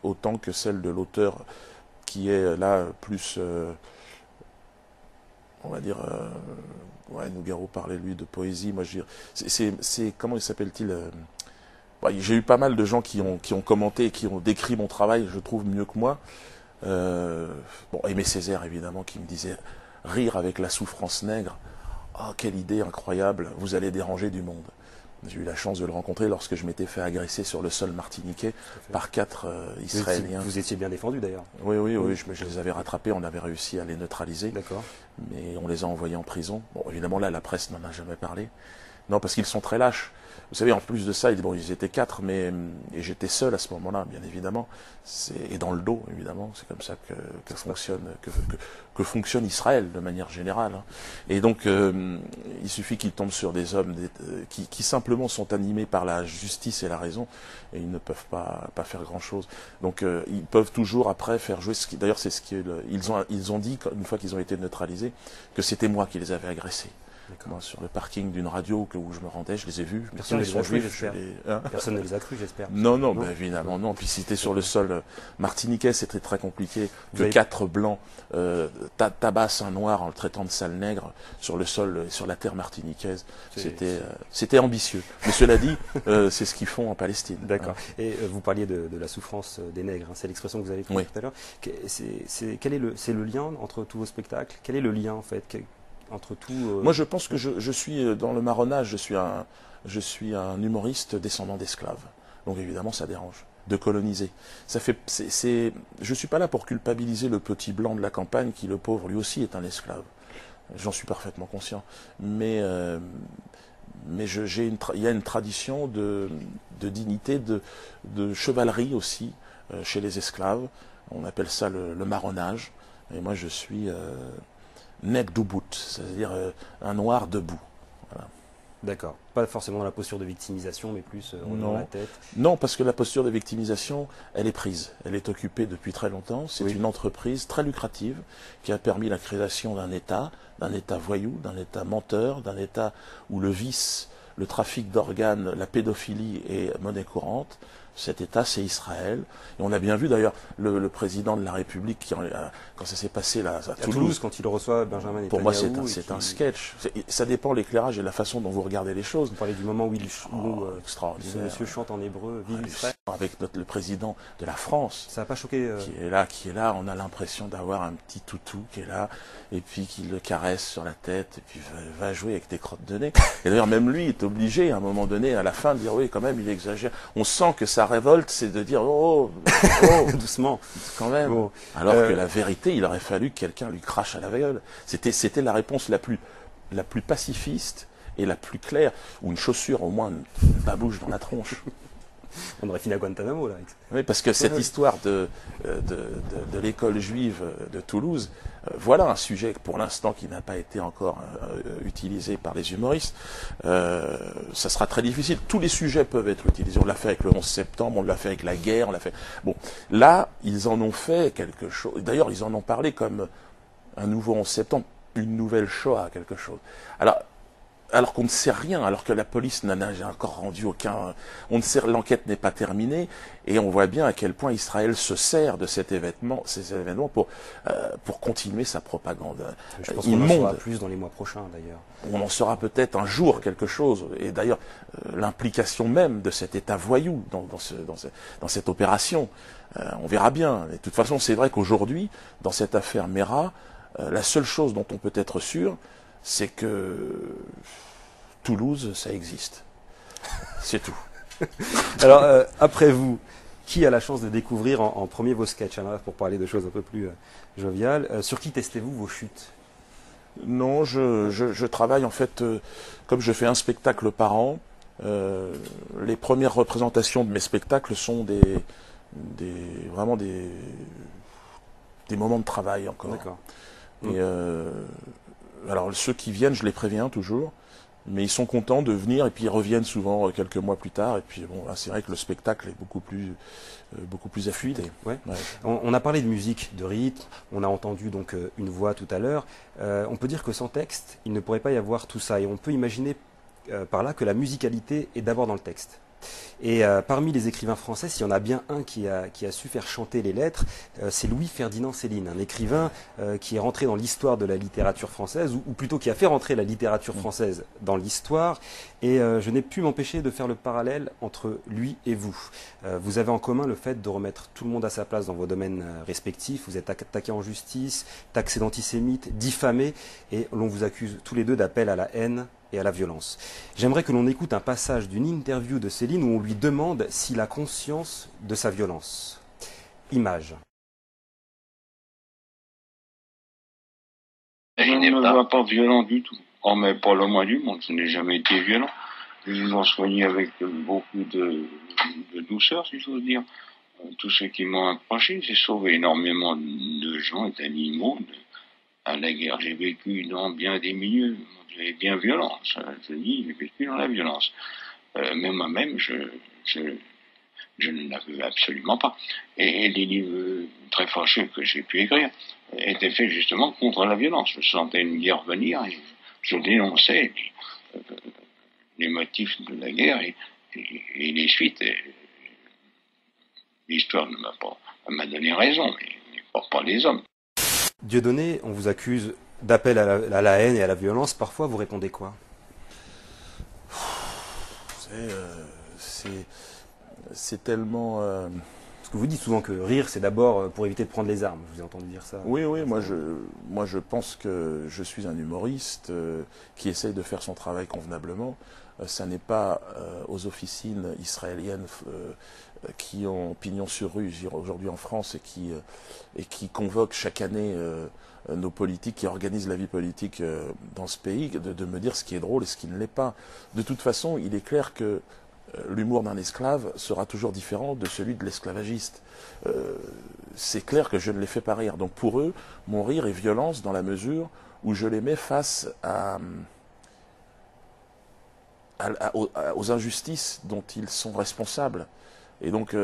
autant que celle de l'auteur qui est là plus, on va dire, Nougaro parlait lui de poésie, moi je dirais, c'est comment il s'appelle-t-il j'ai eu pas mal de gens qui ont commenté et qui ont décrit mon travail, je trouve, mieux que moi. Aimé Césaire évidemment, qui me disait « Rire avec la souffrance nègre ». Oh, quelle idée incroyable, vous allez déranger du monde. J'ai eu la chance de le rencontrer lorsque je m'étais fait agresser sur le sol martiniquais par 4 Israéliens. Vous étiez bien défendu d'ailleurs. Oui, je les avais rattrapés, on avait réussi à les neutraliser. D'accord. Mais on les a envoyés en prison. Bon, évidemment, là, la presse n'en a jamais parlé. Non, parce qu'ils sont très lâches. Vous savez, en plus de ça, ils étaient 4, et j'étais seul à ce moment-là, bien évidemment. Et dans le dos, évidemment. C'est comme ça que fonctionne Israël, de manière générale. Et donc, il suffit qu'ils tombent sur des hommes qui simplement sont animés par la justice et la raison, et ils ne peuvent pas faire grand-chose. Donc, ils peuvent toujours, après, faire jouer... D'ailleurs, c'est ce qu'ils ont dit, une fois qu'ils ont été neutralisés, que c'était moi qui les avais agressés. Moi, sur le parking d'une radio où je me rendais, je les ai vus. Personne ne les a crus, j'espère. Personne ne les a crus, j'espère. Non, évidemment, non. Puis si c'était sur le sol martiniquais, c'était très compliqué que 4 blancs tabassent un noir en le traitant de sale nègre sur le sol, sur la terre martiniquaise. C'était ambitieux. Mais cela dit, c'est ce qu'ils font en Palestine. D'accord. Et vous parliez de la souffrance des nègres, c'est l'expression que vous avez prise tout à l'heure. C'est le lien entre tous vos spectacles? Quel est le lien, en fait, entre tout, Moi, je pense que je suis dans le marronnage, je suis un humoriste descendant d'esclaves. Donc évidemment, ça dérange de coloniser. Je suis pas là pour culpabiliser le petit blanc de la campagne qui, le pauvre, lui aussi est un esclave. J'en suis parfaitement conscient. Mais il y a une tradition de dignité, de chevalerie aussi chez les esclaves. On appelle ça le marronnage. Et moi, je suis nègre debout, c'est-à-dire un noir debout. Voilà. D'accord. Pas forcément dans la posture de victimisation, mais plus dans la tête. Non, parce que la posture de victimisation, elle est prise. Elle est occupée depuis très longtemps. C'est une entreprise très lucrative qui a permis la création d'un État voyou, d'un État menteur, d'un État où le vice, le trafic d'organes, la pédophilie est monnaie courante. Cet État, c'est Israël. Et on a bien vu d'ailleurs le président de la République, quand ça s'est passé là, à Toulouse, quand il reçoit Benjamin Netanyahu. Pour moi, c'est un sketch. Ça dépend l'éclairage et la façon dont vous regardez les choses. Vous parlez du moment où extraordinaire. Ce monsieur chante en hébreu, Vive Israël. Avec le président de la France. Ça n'a pas choqué qui est là. On a l'impression d'avoir un petit toutou qui est là, et puis qui le caresse sur la tête, et puis va jouer avec des crottes de nez. Et d'ailleurs, même lui est obligé, à un moment donné, à la fin, de dire oui, quand même, il exagère. On sent que sa révolte, c'est de dire oh doucement, quand même. Bon. Alors que la vérité, il aurait fallu que quelqu'un lui crache à la gueule. C'était la réponse la plus pacifiste et la plus claire, ou une chaussure, au moins une babouche dans la tronche. On aurait fini à Guantanamo, là. Oui, parce que cette histoire de l'école juive de Toulouse, voilà un sujet pour l'instant qui n'a pas été encore utilisé par les humoristes. Ça sera très difficile. Tous les sujets peuvent être utilisés. On l'a fait avec le 11 septembre, on l'a fait avec la guerre, on l'a fait... Bon, là, ils en ont fait quelque chose. D'ailleurs, ils en ont parlé comme un nouveau 11 septembre, une nouvelle Shoah, quelque chose. Alors qu'on ne sait rien, alors que la police n'en a encore rendu aucun... L'enquête n'est pas terminée, et on voit bien à quel point Israël se sert de ces événements pour continuer sa propagande. Je pense qu'on en saura plus dans les mois prochains, d'ailleurs. On en saura peut-être un jour quelque chose, et d'ailleurs, l'implication même de cet État voyou dans cette opération, on verra bien. Et de toute façon, c'est vrai qu'aujourd'hui, dans cette affaire Mera, la seule chose dont on peut être sûr, c'est que Toulouse, ça existe. C'est tout. Alors, après vous, qui a la chance de découvrir en premier vos sketchs, hein, pour parler de choses un peu plus joviales, sur qui testez-vous vos chutes? Non, je travaille en fait, comme je fais un spectacle par an, les premières représentations de mes spectacles sont vraiment des moments de travail encore. D'accord. Et alors ceux qui viennent, je les préviens toujours, mais ils sont contents de venir et puis ils reviennent souvent quelques mois plus tard. Et puis bon, c'est vrai que le spectacle est beaucoup plus affûté. Ouais. Ouais. On a parlé de musique, de rythme, on a entendu donc une voix tout à l'heure. On peut dire que sans texte, il ne pourrait pas y avoir tout ça. Et on peut imaginer par là que la musicalité est d'abord dans le texte. Et parmi les écrivains français, s'il y en a bien un qui a su faire chanter les lettres, c'est Louis-Ferdinand Céline, un écrivain qui est rentré dans l'histoire de la littérature française, ou plutôt qui a fait rentrer la littérature française dans l'histoire. Et je n'ai pu m'empêcher de faire le parallèle entre lui et vous. Vous avez en commun le fait de remettre tout le monde à sa place dans vos domaines respectifs. Vous êtes attaqué en justice, taxé d'antisémite, diffamé, et l'on vous accuse tous les deux d'appel à la haine et à la violence. J'aimerais que l'on écoute un passage d'une interview de Céline où on lui demande s'il a conscience de sa violence. Image. Je ne me vois pas violent du tout. Oh, mais pas le moins du monde, je n'ai jamais été violent. Je m'en soigne avec beaucoup de douceur, si j'ose dire. Tous ceux qui m'ont approché, j'ai sauvé énormément de gens et d'animaux. À la guerre, j'ai vécu dans bien des milieux. Et bien violent, je dis, j'ai vécu dans la violence. Mais moi-même, je ne la veux absolument pas. Et les livres très fâcheux que j'ai pu écrire étaient faits justement contre la violence. Je sentais une guerre venir et je dénonçais les motifs de la guerre et les suites. L'histoire m'a donné raison, mais pas les hommes. Dieudonné, on vous accuse d'appel à la haine et à la violence. Parfois, vous répondez quoi? C'est tellement... Parce que vous dites souvent que rire, c'est d'abord pour éviter de prendre les armes. Je vous ai entendu dire ça. Oui, moi je pense que je suis un humoriste qui essaye de faire son travail convenablement. Ça n'est pas aux officines israéliennes qui ont pignon sur rue aujourd'hui en France et qui convoquent chaque année nos politiques, qui organisent la vie politique dans ce pays, de me dire ce qui est drôle et ce qui ne l'est pas. De toute façon, il est clair que l'humour d'un esclave sera toujours différent de celui de l'esclavagiste. C'est clair que je ne les fais pas rire. Donc pour eux, mon rire est violence dans la mesure où je les mets face aux injustices dont ils sont responsables. Et donc...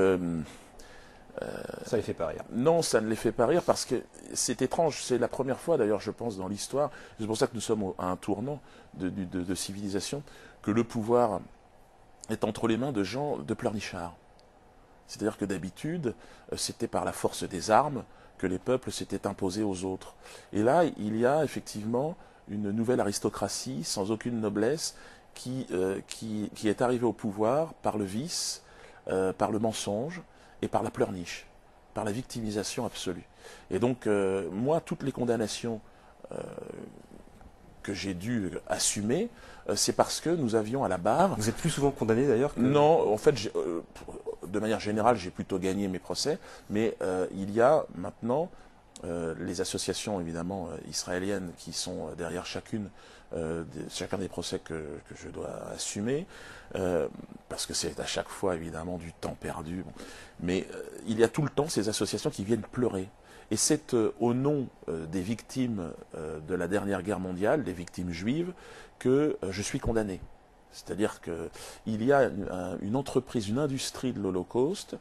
ça les fait pas rire. Non, ça ne les fait pas rire parce que c'est étrange. C'est la première fois, d'ailleurs, je pense, dans l'histoire, c'est pour ça que nous sommes à un tournant de civilisation, que le pouvoir est entre les mains de gens de pleurnichards. C'est-à-dire que d'habitude, c'était par la force des armes que les peuples s'étaient imposés aux autres. Et là, il y a effectivement une nouvelle aristocratie sans aucune noblesse qui est arrivée au pouvoir par le vice, par le mensonge et par la pleurniche, par la victimisation absolue. Et donc, moi, toutes les condamnations que j'ai dû assumer, c'est parce que nous avions à la barre... Vous êtes plus souvent condamné d'ailleurs que... Non, en fait, de manière générale, j'ai plutôt gagné mes procès, mais il y a maintenant les associations évidemment israéliennes qui sont derrière chacun des procès que je dois assumer, parce que c'est à chaque fois évidemment du temps perdu. Bon. Mais il y a tout le temps ces associations qui viennent pleurer. Et c'est au nom des victimes de la dernière guerre mondiale, des victimes juives, que je suis condamné. C'est-à-dire qu'il y a une entreprise, une industrie de l'Holocauste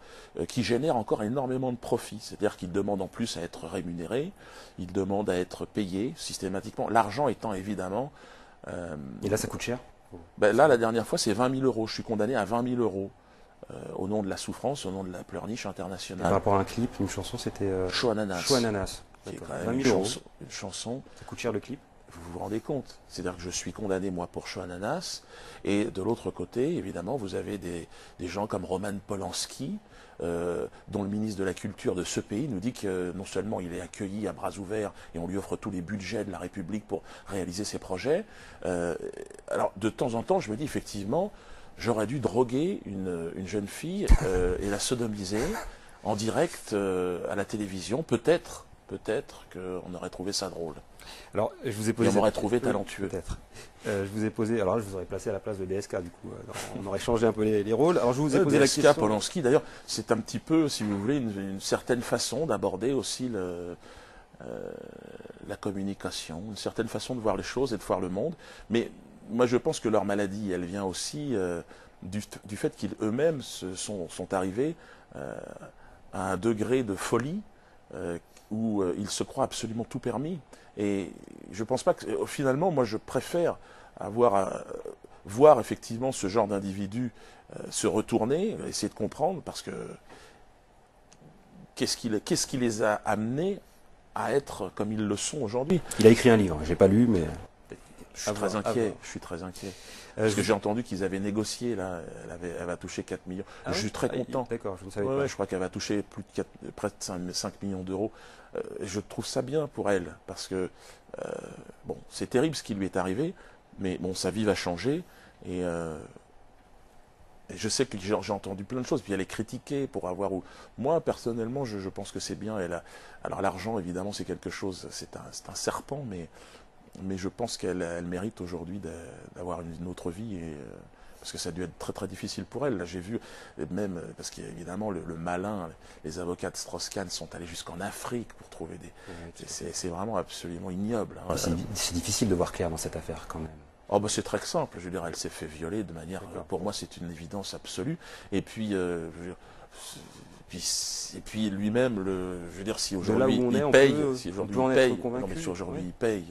qui génère encore énormément de profits. C'est-à-dire qu'ils demandent en plus à être rémunérés, ils demandent à être payés systématiquement. L'argent étant évidemment... Et là, ça coûte cher? Ben là, la dernière fois, c'est 20 000 euros. Je suis condamné à 20 000 euros au nom de la souffrance, au nom de la pleurniche internationale. Par rapport à un clip, une chanson, c'était... Choananas. Choananas. Qui est quand 20 même 000 euros. Une chanson... Ça coûte cher le clip? Vous vous rendez compte? C'est-à-dire que je suis condamné, moi, pour Choananas, et de l'autre côté, évidemment, vous avez des gens comme Roman Polanski, dont le ministre de la Culture de ce pays nous dit que non seulement il est accueilli à bras ouverts et on lui offre tous les budgets de la République pour réaliser ses projets. Alors, de temps en temps, je me dis, effectivement, j'aurais dû droguer une jeune fille et la sodomiser en direct à la télévision. Peut-être qu'on aurait trouvé ça drôle. Alors, je vous ai posé. Et on m'aurait trouvé talentueux. Peut-être. Je vous ai posé. Alors, je vous aurais placé à la place de DSK, du coup. On aurait changé un peu les rôles. Alors, je vous ai posé la question. Polanski, d'ailleurs, c'est un petit peu, si vous voulez, une certaine façon d'aborder aussi la communication, une certaine façon de voir les choses et de voir le monde. Mais moi, je pense que leur maladie, elle vient aussi du fait qu'ils eux-mêmes sont arrivés à un degré de folie où ils se croient absolument tout permis. Et je ne pense pas que, finalement, moi je préfère voir effectivement ce genre d'individus se retourner, essayer de comprendre, parce que qu'est-ce qui les a amenés à être comme ils le sont aujourd'hui? Il a écrit un livre, je n'ai pas lu, mais... Je suis très inquiet. Parce que j'ai entendu qu'ils avaient négocié, là, elle va toucher 4 millions. Je suis très content. D'accord, je ne savais pas. Je crois qu'elle va toucher près de 5 millions d'euros. Je trouve ça bien pour elle, parce que, bon, c'est terrible ce qui lui est arrivé, mais bon, sa vie va changer, et je sais que j'ai entendu plein de choses, puis elle est critiquée pour avoir... Moi, personnellement, je pense que c'est bien. Alors l'argent, évidemment, c'est quelque chose, c'est un serpent, mais je pense qu'elle mérite aujourd'hui d'avoir une autre vie, parce que ça a dû être très très difficile pour elle. Là, j'ai vu, même, parce qu'évidemment, le malin, les avocats de Strauss-Kahn sont allés jusqu'en Afrique pour trouver des... C'est vraiment absolument ignoble. Hein. C'est difficile de voir clair dans cette affaire, quand même. Oh bah c'est très simple, je veux dire, elle s'est fait violer de manière... Pour moi, c'est une évidence absolue. Et puis... Et puis lui-même, je veux dire, si aujourd'hui il paye, il paye,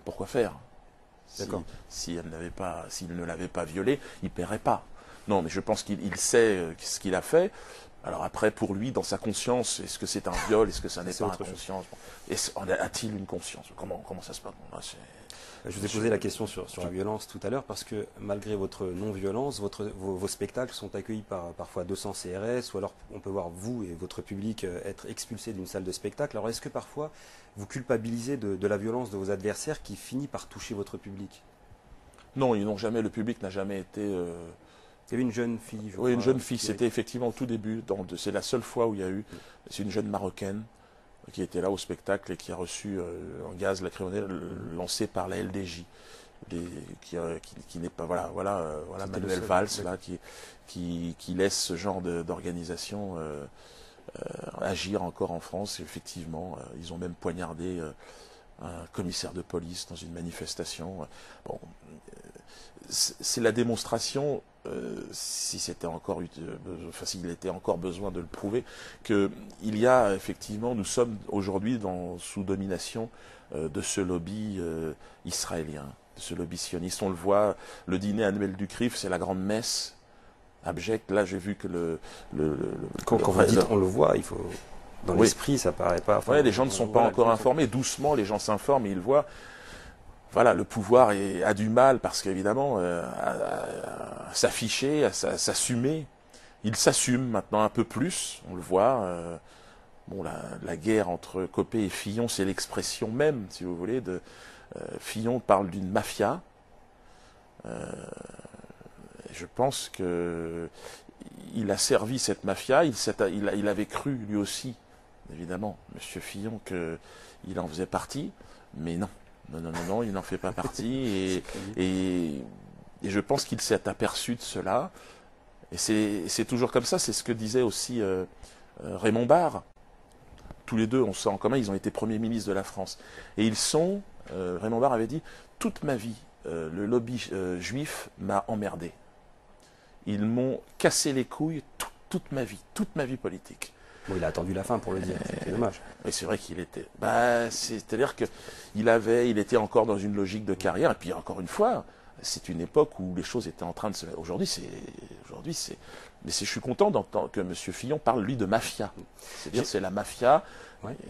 pourquoi faire? S'il ne l'avait pas violée, il ne paierait pas. Non, mais je pense qu'il sait ce qu'il a fait. Alors après, pour lui, dans sa conscience, est-ce que c'est un viol? Est-ce que ça n'est pas une conscience? A-t-il une conscience? Comment ça se passe? Je vous ai posé la question sur la violence tout à l'heure, parce que malgré votre non-violence, vos spectacles sont accueillis par parfois 200 CRS, ou alors on peut voir vous et votre public être expulsés d'une salle de spectacle. Alors est-ce que parfois vous culpabilisez de la violence de vos adversaires qui finit par toucher votre public? Non, ils n'ont jamais, le public n'a jamais été... Il y avait une jeune fille, je crois. Oui, une jeune fille, c'était effectivement au tout début, c'est la seule fois où il y a eu, c'est une jeune Marocaine qui était là au spectacle et qui a reçu un gaz lacrymogène lancé par la LDJ, qui n'est pas... Voilà Manuel Valls, là, qui laisse ce genre d'organisation agir encore en France. Et effectivement, ils ont même poignardé un commissaire de police dans une manifestation. Bon, c'est la démonstration, s'il était encore besoin de le prouver, qu'il y a effectivement, nous sommes aujourd'hui sous domination de ce lobby israélien, de ce lobby sioniste. On le voit, le dîner annuel du CRIF, c'est la grande messe abjecte. Là, j'ai vu que quand vous dites on le voit, il faut... Dans l'esprit, ça paraît pas... Oui, les gens ne sont pas encore informés. Doucement, les gens s'informent et ils voient. Voilà, le pouvoir a du mal, parce qu'évidemment, à s'afficher, à s'assumer. Il s'assume maintenant un peu plus, on le voit. Bon, la guerre entre Copé et Fillon, c'est l'expression même, si vous voulez. Fillon parle d'une mafia. Je pense qu'il a servi cette mafia, il avait cru lui aussi évidemment, Monsieur Fillon, qu'il en faisait partie, mais non. Non, il n'en fait pas partie, et je pense qu'il s'est aperçu de cela, et c'est toujours comme ça, c'est ce que disait aussi Raymond Barre. Tous les deux, on sait en commun, ils ont été premiers ministres de la France. Et ils sont, Raymond Barre avait dit, toute ma vie, le lobby juif m'a emmerdé. Ils m'ont cassé les couilles toute ma vie politique. Bon, il a attendu la fin pour le dire, c'est dommage. Mais c'est vrai qu'il était... c'est-à-dire qu'il était encore dans une logique de carrière, et puis encore une fois, c'est une époque où les choses étaient en train de se... Aujourd'hui, mais je suis content d'entendre que M. Fillon parle, lui, de mafia. C'est-à-dire c'est la mafia,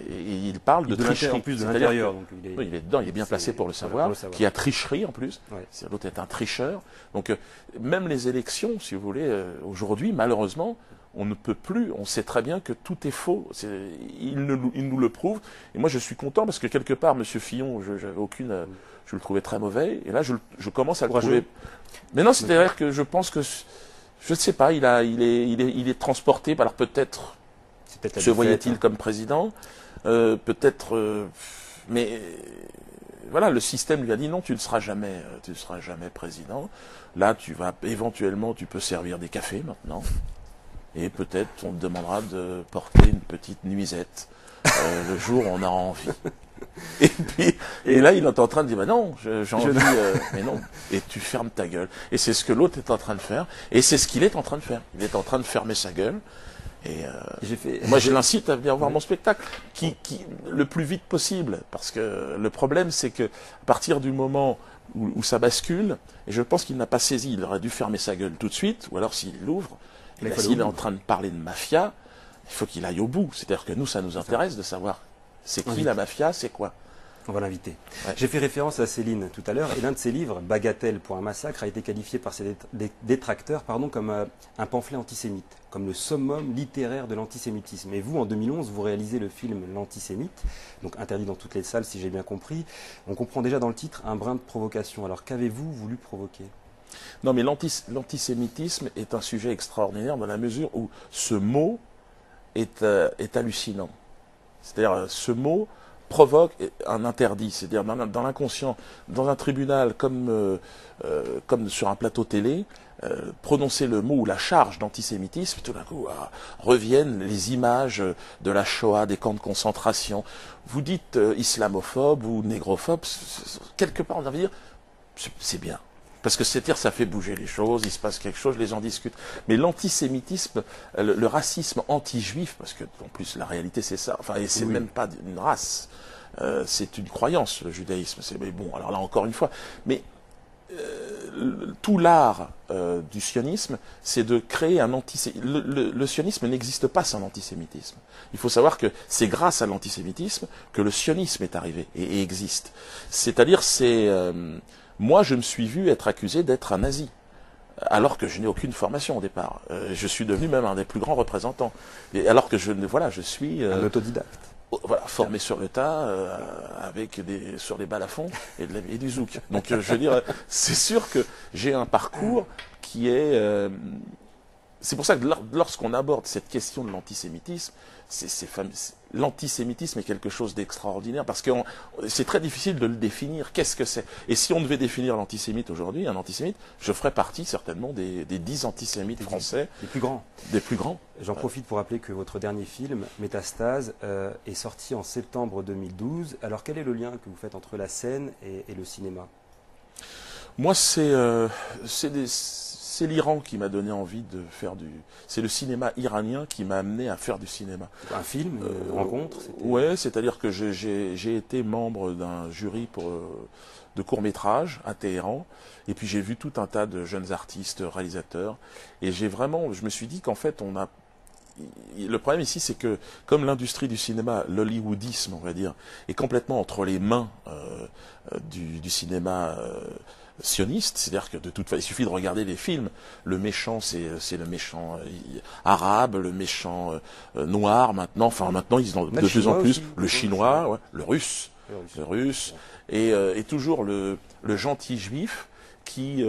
et il parle de tricherie. En plus de l'intérieur. Il est dedans, il est bien placé pour le savoir, qui a tricherie en plus. L'autre est un tricheur. Donc même les élections, si vous voulez, aujourd'hui, malheureusement, on ne peut plus, on sait très bien que tout est faux. Il nous le prouve. Et moi, je suis content parce que quelque part, M. Fillon, je le trouvais très mauvais. Et là, je commence à le trouver. Mais non, c'est-à-dire que je pense que, je ne sais pas, il est transporté. Alors peut-être se voyait-il comme président, peut-être, mais voilà, le système lui a dit non, tu ne seras jamais président. Là, éventuellement, tu peux servir des cafés maintenant. Et peut-être on te demandera de porter une petite nuisette le jour où on a envie. Et là, il est en train de dire, bah non, j'ai envie, mais non. Et tu fermes ta gueule. Et c'est ce que l'autre est en train de faire. Et c'est ce qu'il est en train de faire. Il est en train de fermer sa gueule. Et moi, je l'incite à venir voir mon spectacle, le plus vite possible. Parce que le problème, c'est que à partir du moment où ça bascule, et je pense qu'il n'a pas saisi, il aurait dû fermer sa gueule tout de suite, ou alors s'il l'ouvre, s'il est en train de parler de mafia, il faut qu'il aille au bout. C'est-à-dire que nous, ça nous intéresse de savoir c'est qui la mafia, c'est quoi. On va l'inviter. Ouais. J'ai fait référence à Céline tout à l'heure, et l'un de ses livres, Bagatelle pour un massacre, a été qualifié par ses détracteurs comme un pamphlet antisémite, comme le summum littéraire de l'antisémitisme. Et vous, en 2011, vous réalisez le film L'Antisémite, donc interdit dans toutes les salles, si j'ai bien compris. On comprend déjà dans le titre un brin de provocation. Alors qu'avez-vous voulu provoquer ? Non, mais l'antisémitisme est un sujet extraordinaire dans la mesure où ce mot est hallucinant. C'est-à-dire, ce mot provoque un interdit, c'est-à-dire dans l'inconscient, dans un tribunal comme sur un plateau télé, prononcer le mot ou la charge d'antisémitisme, tout d'un coup reviennent les images de la Shoah, des camps de concentration. Vous dites islamophobe ou négrophobe, quelque part on va dire c'est bien. Parce que c'est-à-dire ça fait bouger les choses, il se passe quelque chose, les gens discutent. Mais l'antisémitisme, le racisme anti-juif, parce que en plus la réalité c'est ça, enfin et c'est même pas une race, c'est une croyance le judaïsme. Mais bon, alors là encore une fois, mais tout l'art du sionisme, c'est de créer un antisémitisme. Le sionisme n'existe pas sans l'antisémitisme. Il faut savoir que c'est grâce à l'antisémitisme que le sionisme est arrivé et existe. C'est-à-dire moi, je me suis vu être accusé d'être un nazi, alors que je n'ai aucune formation au départ. Je suis devenu même un des plus grands représentants. Et alors que je suis un autodidacte. Voilà, formé sur le tas, sur des balafons et du zouk. Donc, je veux dire, c'est sûr que j'ai un parcours qui est... c'est pour ça que lorsqu'on aborde cette question de l'antisémitisme, l'antisémitisme est quelque chose d'extraordinaire parce que c'est très difficile de le définir. Qu'est-ce que c'est? Et si on devait définir l'antisémite aujourd'hui, un antisémite, je ferais partie certainement des 10 antisémites français. Les plus grands. Des plus grands. J'en profite pour rappeler que votre dernier film, Métastase, est sorti en septembre 2012. Alors quel est le lien que vous faites entre la scène et le cinéma? Moi, c'est l'Iran qui m'a donné envie de faire c'est le cinéma iranien qui m'a amené à faire du cinéma. Un film, une rencontre? Ouais, c'est-à-dire que j'ai été membre d'un jury de courts-métrages à Téhéran, et puis j'ai vu tout un tas de jeunes artistes, réalisateurs, et je me suis dit qu'en fait, le problème ici, c'est que comme l'industrie du cinéma, l'hollywoodisme, on va dire, est complètement entre les mains du cinéma sioniste, c'est-à-dire que de toute façon, il suffit de regarder les films. Le méchant, c'est le méchant arabe, le méchant noir maintenant. Enfin, maintenant, ils ont de plus en plus le chinois, le russe, et toujours le gentil juif qui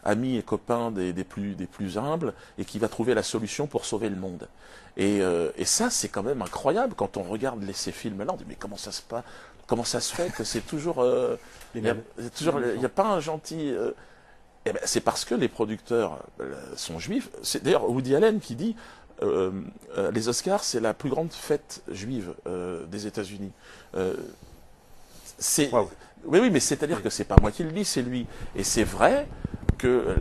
ami et copain des plus humbles et qui va trouver la solution pour sauver le monde. Et ça, c'est quand même incroyable quand on regarde ces films-là. On dit mais comment ça se fait que c'est toujours il n'y a pas un gentil. Eh ben, c'est parce que les producteurs sont juifs. C'est d'ailleurs Woody Allen qui dit les Oscars, c'est la plus grande fête juive des États-Unis. Wow. Oui, mais c'est-à-dire que c'est pas moi qui le dis, c'est lui. Et c'est vrai que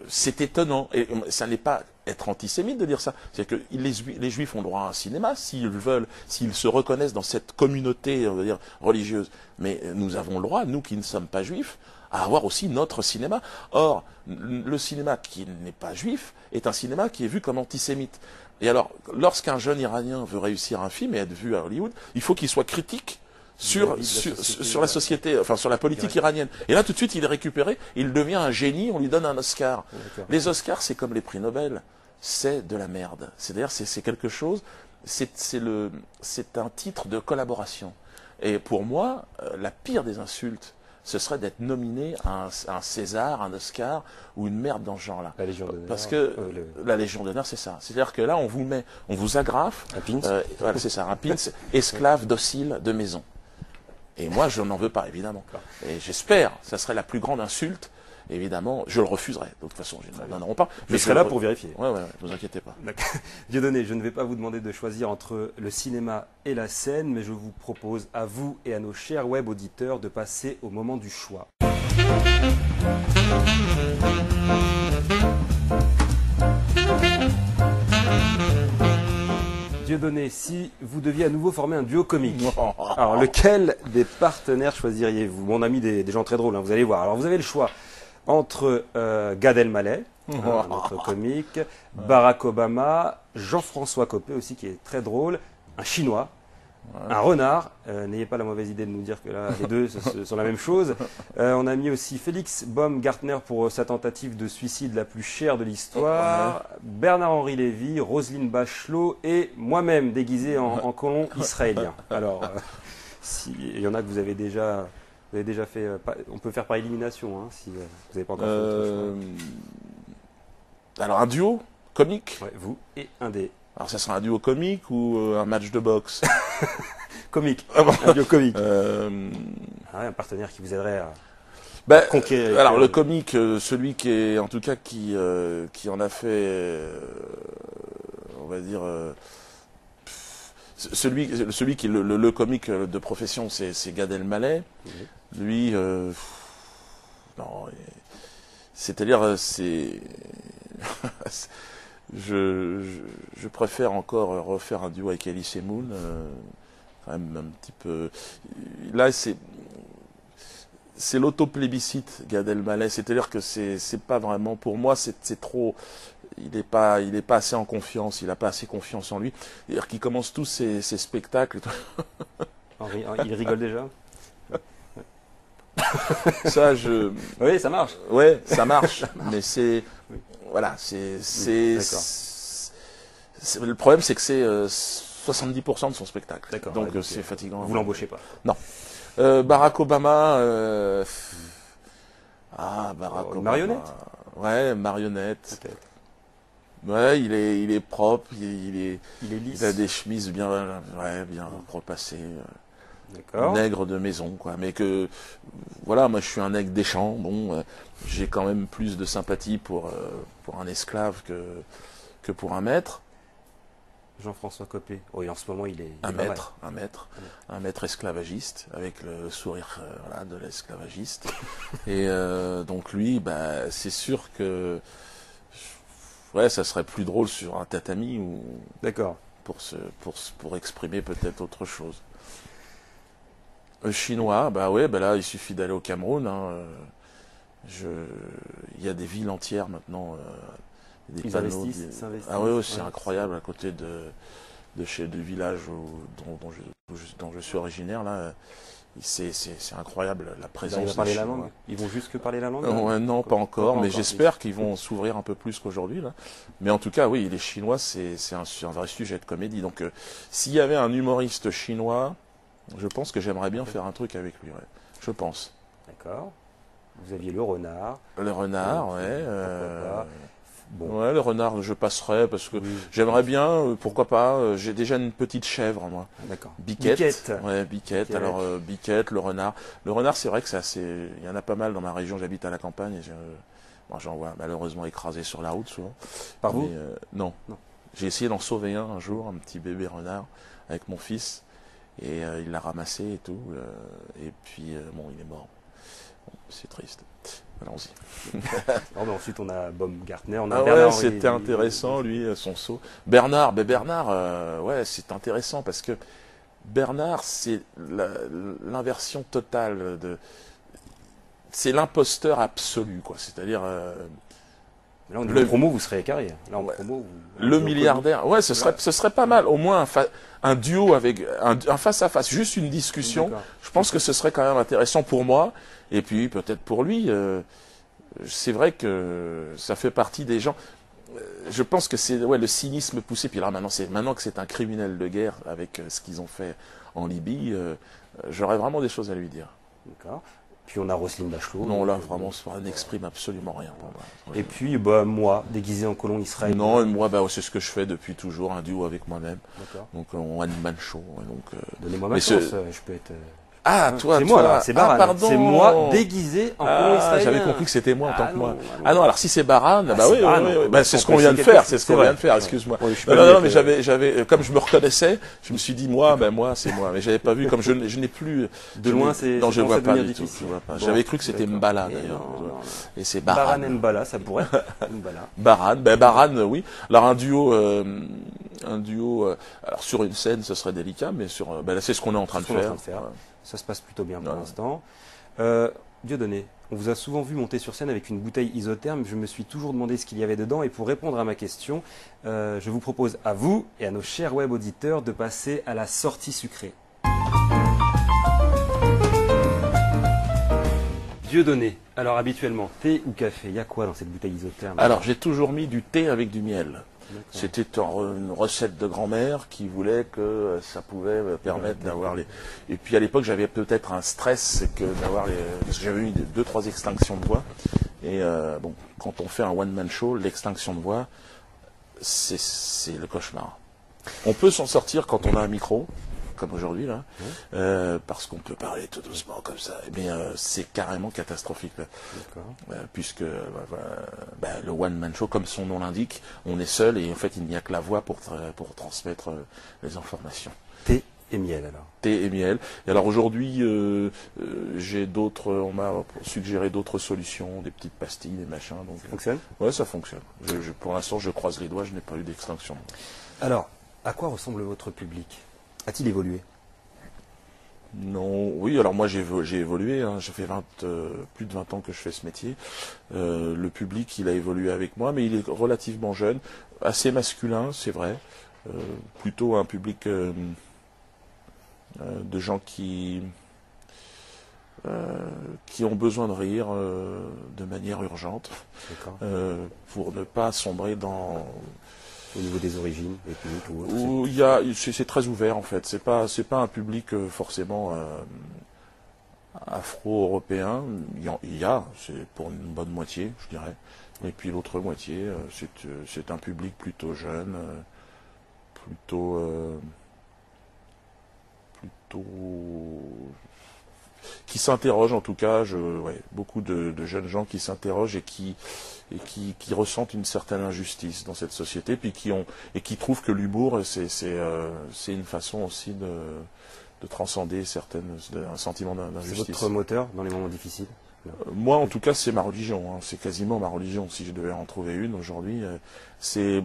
c'est étonnant. Et ça n'est pas être antisémite de dire ça. C'est que les Juifs ont droit à un cinéma s'ils veulent, s'ils se reconnaissent dans cette communauté, on va dire, religieuse. Mais nous avons le droit, nous qui ne sommes pas juifs, à avoir aussi notre cinéma. Or, le cinéma qui n'est pas juif est un cinéma qui est vu comme antisémite. Et alors, lorsqu'un jeune Iranien veut réussir un film et être vu à Hollywood, il faut qu'il soit critique sur la société, enfin sur la politique iranienne. Et là, tout de suite, il est récupéré, il devient un génie, on lui donne un Oscar. Les Oscars, c'est comme les prix Nobel, c'est de la merde. C'est-à-dire, c'est quelque chose, c'est un titre de collaboration. Et pour moi, la pire des insultes, ce serait d'être nominé à un César, un Oscar ou une merde dans ce genre-là. La Légion d'honneur. Parce que la Légion d'honneur, c'est ça. C'est-à-dire que là, on vous agrafe. Un pins. Voilà, c'est ça, un pins, esclave docile de maison. Et moi, je n'en veux pas, évidemment. Et j'espère, ça serait la plus grande insulte. Évidemment, je le refuserai. De toute façon, je n'en aurai pas. Mais je serai là pour vérifier. Ouais, ne vous inquiétez pas. Dieudonné, je ne vais pas vous demander de choisir entre le cinéma et la scène, mais je vous propose à vous et à nos chers web auditeurs de passer au moment du choix. Dieudonné, si vous deviez à nouveau former un duo comique, alors lequel des partenaires choisiriez-vous? Bon, on a mis des gens très drôles, hein, vous allez voir. Alors vous avez le choix entre Gad Elmaleh, notre comique, Barack Obama, Jean-François Copé aussi qui est très drôle, un Chinois, un renard. N'ayez pas la mauvaise idée de nous dire que là les deux sont la même chose. On a mis aussi Félix Baumgartner pour sa tentative de suicide la plus chère de l'histoire, Bernard-Henri Lévy, Roselyne Bachelot et moi-même déguisé en colon israélien. Alors, il y en a que vous avez déjà fait. On peut faire par élimination hein, si vous n'avez pas encore fait votre choix. Alors un duo comique. Ouais, vous et un des. Alors ça sera un duo comique ou un match de boxe? Comique. Un duo comique. Un partenaire qui vous aiderait à conquérir. Alors le comique, celui qui est en tout cas qui en a fait, on va dire. Celui qui est le comique de profession, c'est Gad Elmaleh. Lui, non, c'est-à-dire, je préfère encore refaire un duo avec Elise Moon, quand même un petit peu. Là, c'est l'autoplébiscite Gad Elmaleh, c'est-à-dire que c'est pas vraiment, pour moi, c'est trop. Il n'est pas assez en confiance, il n'a pas assez confiance en lui. C'est-à-dire qu'il commence tous ses spectacles. Il rigole déjà. Ça, oui, ça marche. Ouais, ça marche. Mais voilà, le problème, c'est que c'est 70% de son spectacle. D'accord. Donc c'est fatigant. Vous l'embauchez pas. Non. Barack Obama. Barack Obama. Marionnette. Ouais, marionnette. Ouais, il est propre, il est lisse. Il a des chemises bien repassées. D'accord. Nègre de maison, quoi. Mais que, voilà, moi je suis un nègre des champs. Bon, j'ai quand même plus de sympathie pour un esclave que pour un maître. Jean-François Copé. Oui, en ce moment il est un maître esclavagiste avec le sourire de l'esclavagiste. Et donc lui, c'est sûr que ça serait plus drôle sur un tatami ou. D'accord. Pour exprimer peut-être autre chose. Chinois, là il suffit d'aller au Cameroun. Il y a des villes entières maintenant. Des Ils panneaux, s'investissent. Ah oui, c'est incroyable à côté du village dont je suis originaire là. C'est incroyable la présence. Ils vont parler la langue. Ils vont juste que parler la langue. Non, pas encore, mais j'espère qu'ils vont s'ouvrir un peu plus qu'aujourd'hui là. Mais en tout cas, oui, les Chinois, c'est un vrai sujet de comédie. Donc, s'il y avait un humoriste chinois, je pense que j'aimerais bien faire un truc avec lui. Ouais. Je pense. D'accord. Vous aviez le renard. Le renard, ouais. Bon. Ouais, le renard, je passerai parce que j'aimerais bien, pourquoi pas, j'ai déjà une petite chèvre, moi. D'accord. Biquette. Ouais, Biquette. Alors, Biquette, le renard. Le renard, c'est vrai que c'est assez, il y en a pas mal dans ma région, j'habite à la campagne et moi, j'en vois malheureusement écrasés sur la route souvent. Par vous? Non. J'ai essayé d'en sauver un jour, un petit bébé renard, avec mon fils, et il l'a ramassé et tout, et puis, bon, il est mort. Bon, c'est triste. Allons-y. Ensuite, on a Baumgartner, on a ah Bernard. Ouais, c'était intéressant, lui, son saut. Bernard, ouais, c'est intéressant parce que Bernard, c'est l'inversion totale de. C'est l'imposteur absolu, quoi. C'est-à-dire. Là, on est en promo, vous serez carré. Là, en promo, le milliardaire. Ouais, ce serait pas mal. Au moins un duo avec un face à face, juste une discussion. Je pense que ce serait quand même intéressant pour moi et puis peut-être pour lui. C'est vrai que ça fait partie des gens. Je pense que c'est le cynisme poussé. Puis là maintenant que c'est un criminel de guerre avec ce qu'ils ont fait en Libye, j'aurais vraiment des choses à lui dire. D'accord. Puis on a Roselyne Bachelot. Non, là, vraiment, ça n'exprime absolument rien pour moi. Et puis, moi, déguisé en colon israélien. Non, moi, c'est ce que je fais depuis toujours, un duo avec moi-même. D'accord. Donc, on one-man show. Donnez-moi ma chance, je peux être... Ah, toi, c'est moi, là, c'est Baran. pardon. C'est moi, déguisé en colon israélien. J'avais compris que c'était moi en tant que moi. Non, alors si c'est Baran, c'est ce qu'on vient de faire, excuse-moi. Non, mais j'avais, comme je me reconnaissais, je me suis dit, moi, c'est moi. Mais j'avais pas vu, comme je n'ai plus. De loin, c'est. Non, je vois pas du tout. J'avais cru que c'était Mbala, d'ailleurs. Et c'est Baran. Baran et Mbala, ça pourrait. Baran, oui. Alors un duo, alors sur une scène, ce serait délicat, mais là, c'est ce qu'on est en train de faire. Ça se passe plutôt bien pour l'instant. Dieudonné, on vous a souvent vu monter sur scène avec une bouteille isotherme. Je me suis toujours demandé ce qu'il y avait dedans. Et pour répondre à ma question, je vous propose à vous et à nos chers web auditeurs de passer à la sortie sucrée. Dieudonné, alors habituellement, thé ou café, il y a quoi dans cette bouteille isotherme? Alors j'ai toujours mis du thé avec du miel. C'était une recette de grand-mère qui voulait que ça pouvait me permettre d'avoir les... Et puis à l'époque, j'avais peut-être un stress, c'est que d'avoir les... Parce que j'avais eu 2-3 extinctions de voix. Et quand on fait un one-man show, l'extinction de voix, c'est le cauchemar. On peut s'en sortir quand on a un micro, comme aujourd'hui, là, parce qu'on peut parler tout doucement comme ça. Eh bien, c'est carrément catastrophique. Puisque le one-man show, comme son nom l'indique, on est seul et en fait, il n'y a que la voix pour transmettre les informations. Thé et miel, alors. Thé et miel. Et alors aujourd'hui, on m'a suggéré d'autres solutions, des petites pastilles, des machins. Donc, ça fonctionne? Ouais, ça fonctionne. Pour l'instant, je croise les doigts, je n'ai pas eu d'extinction. Alors, à quoi ressemble votre public? A-t-il évolué? Non, oui, alors moi j'ai évolué, ça fait plus de 20 ans que je fais ce métier. Le public, il a évolué avec moi, mais il est relativement jeune, assez masculin, c'est vrai. Plutôt un public de gens qui ont besoin de rire de manière urgente, pour ne pas sombrer dans... Au niveau des origines ethniques ou c'est très ouvert en fait. C'est pas un public forcément afro-européen. Il y a, c'est pour une bonne moitié, je dirais. Et puis l'autre moitié, c'est un public plutôt jeune, plutôt qui s'interrogent en tout cas. Beaucoup de jeunes gens qui s'interrogent et qui ressentent une certaine injustice dans cette société, puis qui trouvent que l'humour c'est une façon aussi de transcender un sentiment d'injustice. C'est votre moteur dans les moments difficiles? Moi, en tout cas, c'est ma religion. C'est quasiment ma religion. Si je devais en trouver une aujourd'hui, c'est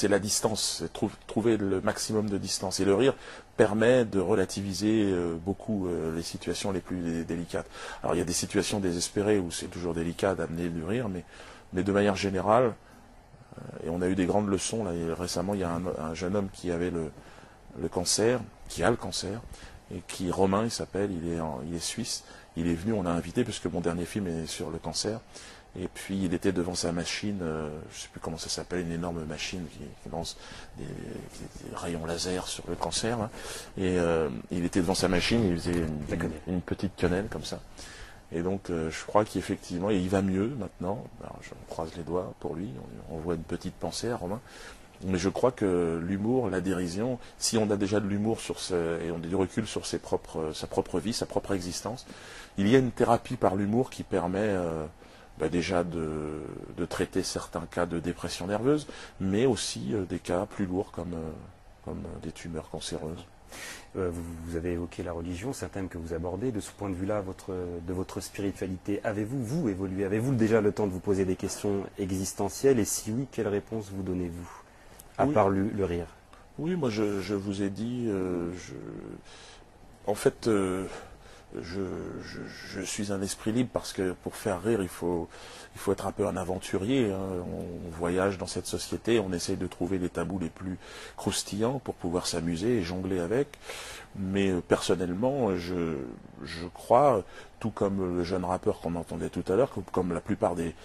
la distance. C'est trouver le maximum de distance. Et le rire permet de relativiser beaucoup les situations les plus délicates. Alors, il y a des situations désespérées où c'est toujours délicat d'amener du rire, mais de manière générale, et on a eu des grandes leçons. Là, récemment, il y a un jeune homme qui avait le cancer, qui a le cancer, et Romain, il s'appelle, il est suisse. Il est venu, on l'a invité, puisque mon dernier film est sur le cancer. Et puis, il était devant sa machine, je ne sais plus comment ça s'appelle, une énorme machine qui lance des rayons laser sur le cancer. Et il était devant sa machine, il faisait une petite quenelle comme ça. Et donc, je crois qu'effectivement, il va mieux maintenant. Alors, je croise les doigts pour lui. On voit une petite pensée à Romain. Mais je crois que l'humour, la dérision, si on a déjà de l'humour et on a du recul sur sa propre vie, sa propre existence, il y a une thérapie par l'humour qui permet déjà de traiter certains cas de dépression nerveuse, mais aussi des cas plus lourds comme des tumeurs cancéreuses. Vous avez évoqué la religion, c'est un thème que vous abordez. De ce point de vue-là, de votre spiritualité, avez-vous évolué? Avez-vous déjà le temps de vous poser des questions existentielles? Et si oui, quelle réponse vous donnez-vous? À part le rire. Oui, moi je vous ai dit, en fait, je suis un esprit libre parce que pour faire rire, il faut être un peu un aventurier. Hein. On voyage dans cette société, on essaye de trouver les tabous les plus croustillants pour pouvoir s'amuser et jongler avec. Mais personnellement, je crois, tout comme le jeune rappeur qu'on entendait tout à l'heure, comme la plupart des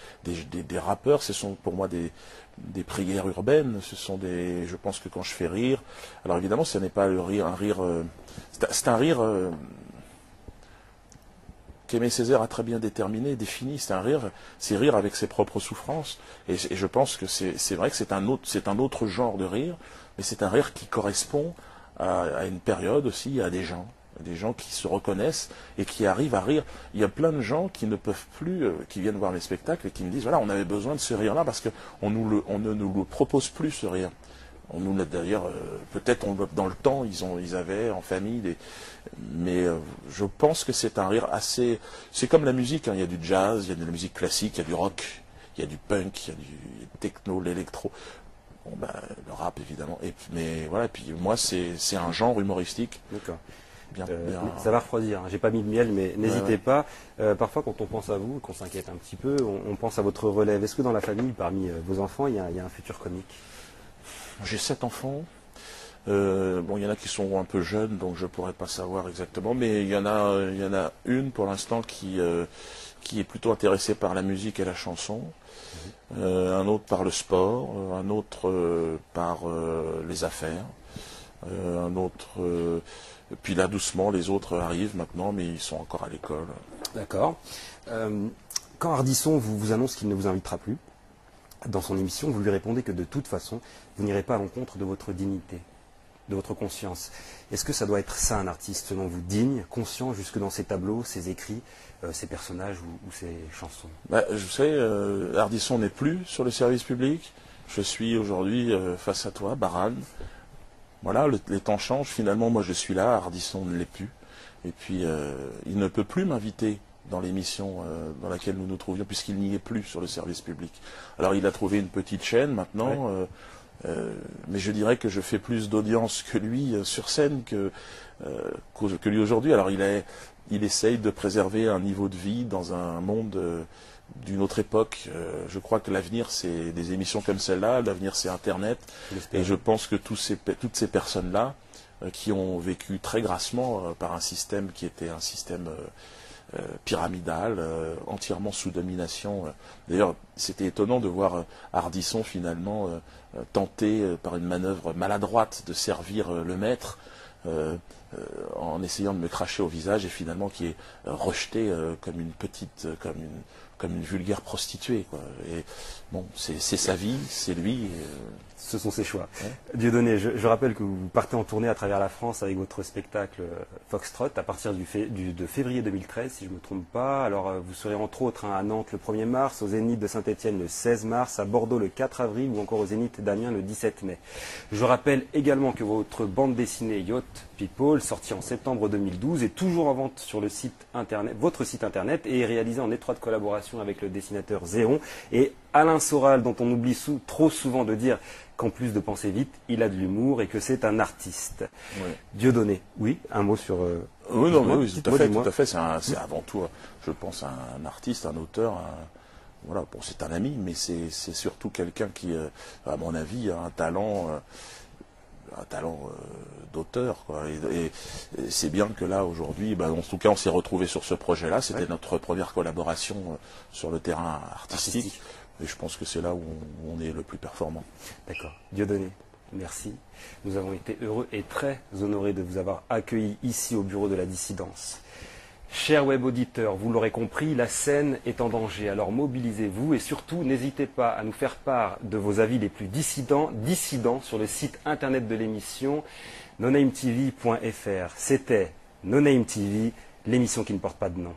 rappeurs, ce sont pour moi des prières urbaines. Je pense que quand je fais rire, alors évidemment, ce n'est pas un rire, c'est un rire qu'Aimé Césaire a très bien défini. C'est rire avec ses propres souffrances. Et je pense que c'est vrai que c'est un autre genre de rire, mais c'est un rire qui correspond à une période aussi, à des gens qui se reconnaissent et qui arrivent à rire. Il y a plein de gens qui ne peuvent plus, qui viennent voir les spectacles et qui me disent, voilà, on avait besoin de ce rire-là parce qu'on ne nous le propose plus, ce rire. On nous l'a d'ailleurs, peut-être dans le temps, ils avaient en famille mais je pense que c'est un rire assez. C'est comme la musique, hein. Il y a du jazz, il y a de la musique classique, il y a du rock, il y a du punk, il y a du techno, l'électro. Bon, le rap évidemment. Mais voilà, et puis moi c'est un genre humoristique. D'accord. Bien. Ça va refroidir, hein. J'ai pas mis de miel, mais n'hésitez pas. Parfois, quand on pense à vous, qu'on s'inquiète un petit peu, on pense à votre relève. Est-ce que dans la famille, parmi vos enfants, il y a un futur comique? J'ai 7 enfants. Il y en a qui sont un peu jeunes, donc je pourrais pas savoir exactement, mais il y en a une pour l'instant qui est plutôt intéressée par la musique et la chanson, un autre par le sport, un autre par les affaires, un autre. Puis là, doucement, les autres arrivent maintenant, mais ils sont encore à l'école. D'accord. Quand Ardisson vous annonce qu'il ne vous invitera plus dans son émission, vous lui répondez que de toute façon, vous n'irez pas à l'encontre de votre dignité, de votre conscience. Est-ce que ça doit être ça, un artiste, selon vous, digne, conscient, jusque dans ses tableaux, ses écrits, ses personnages ou ses chansons? Je sais, Ardisson n'est plus sur le service public. Je suis aujourd'hui face à toi, Baran. Voilà, les temps changent. Finalement, moi, je suis là, Ardisson ne l'est plus. Et puis, il ne peut plus m'inviter dans l'émission dans laquelle nous nous trouvions, puisqu'il n'y est plus sur le service public. Alors, il a trouvé une petite chaîne maintenant, mais je dirais que je fais plus d'audience que lui sur scène que lui aujourd'hui. Alors, il essaye de préserver un niveau de vie dans un monde d'une autre époque. Je crois que l'avenir, c'est des émissions comme celle-là, l'avenir, c'est Internet. Et je pense que toutes ces personnes-là, qui ont vécu très grassement par un système qui était un système pyramidal, entièrement sous domination. D'ailleurs, c'était étonnant de voir Ardisson finalement tenter par une manœuvre maladroite de servir le maître en essayant de me cracher au visage et finalement qui est rejeté comme une vulgaire prostituée, quoi. Et bon, c'est sa vie, c'est lui. Ce sont ses choix. Ouais. Dieudonné, je rappelle que vous partez en tournée à travers la France avec votre spectacle Foxtrot à partir de février 2013, si je ne me trompe pas. Alors, vous serez entre autres à Nantes le 1er mars, au Zénith de Saint-Étienne le 16 mars, à Bordeaux le 4 avril ou encore au Zénith d'Amiens le 17 mai. Je rappelle également que votre bande dessinée Yacht People, sortie en septembre 2012, est toujours en vente sur le site internet, votre site internet, et est réalisée en étroite collaboration avec le dessinateur Zéron et Alain Soral, dont on oublie trop souvent de dire qu'en plus de penser vite, il a de l'humour et que c'est un artiste. Ouais. Dieudonné, oui, un mot sur... Oui, tout à fait. C'est avant tout, je pense, un artiste, un auteur, voilà, bon, c'est un ami, mais c'est surtout quelqu'un qui, à mon avis, a un talent d'auteur, quoi. Et c'est bien que là, aujourd'hui, en tout cas, on s'est retrouvés sur ce projet-là. C'était notre première collaboration sur le terrain artistique. Et je pense que c'est là où on est le plus performant. D'accord. Dieudonné, merci. Nous avons été heureux et très honorés de vous avoir accueilli ici au bureau de la dissidence. Chers web auditeurs, vous l'aurez compris, la scène est en danger, alors mobilisez-vous et surtout n'hésitez pas à nous faire part de vos avis les plus dissidents sur le site internet de l'émission nonametv.fr. C'était No Name TV, l'émission qui ne porte pas de nom.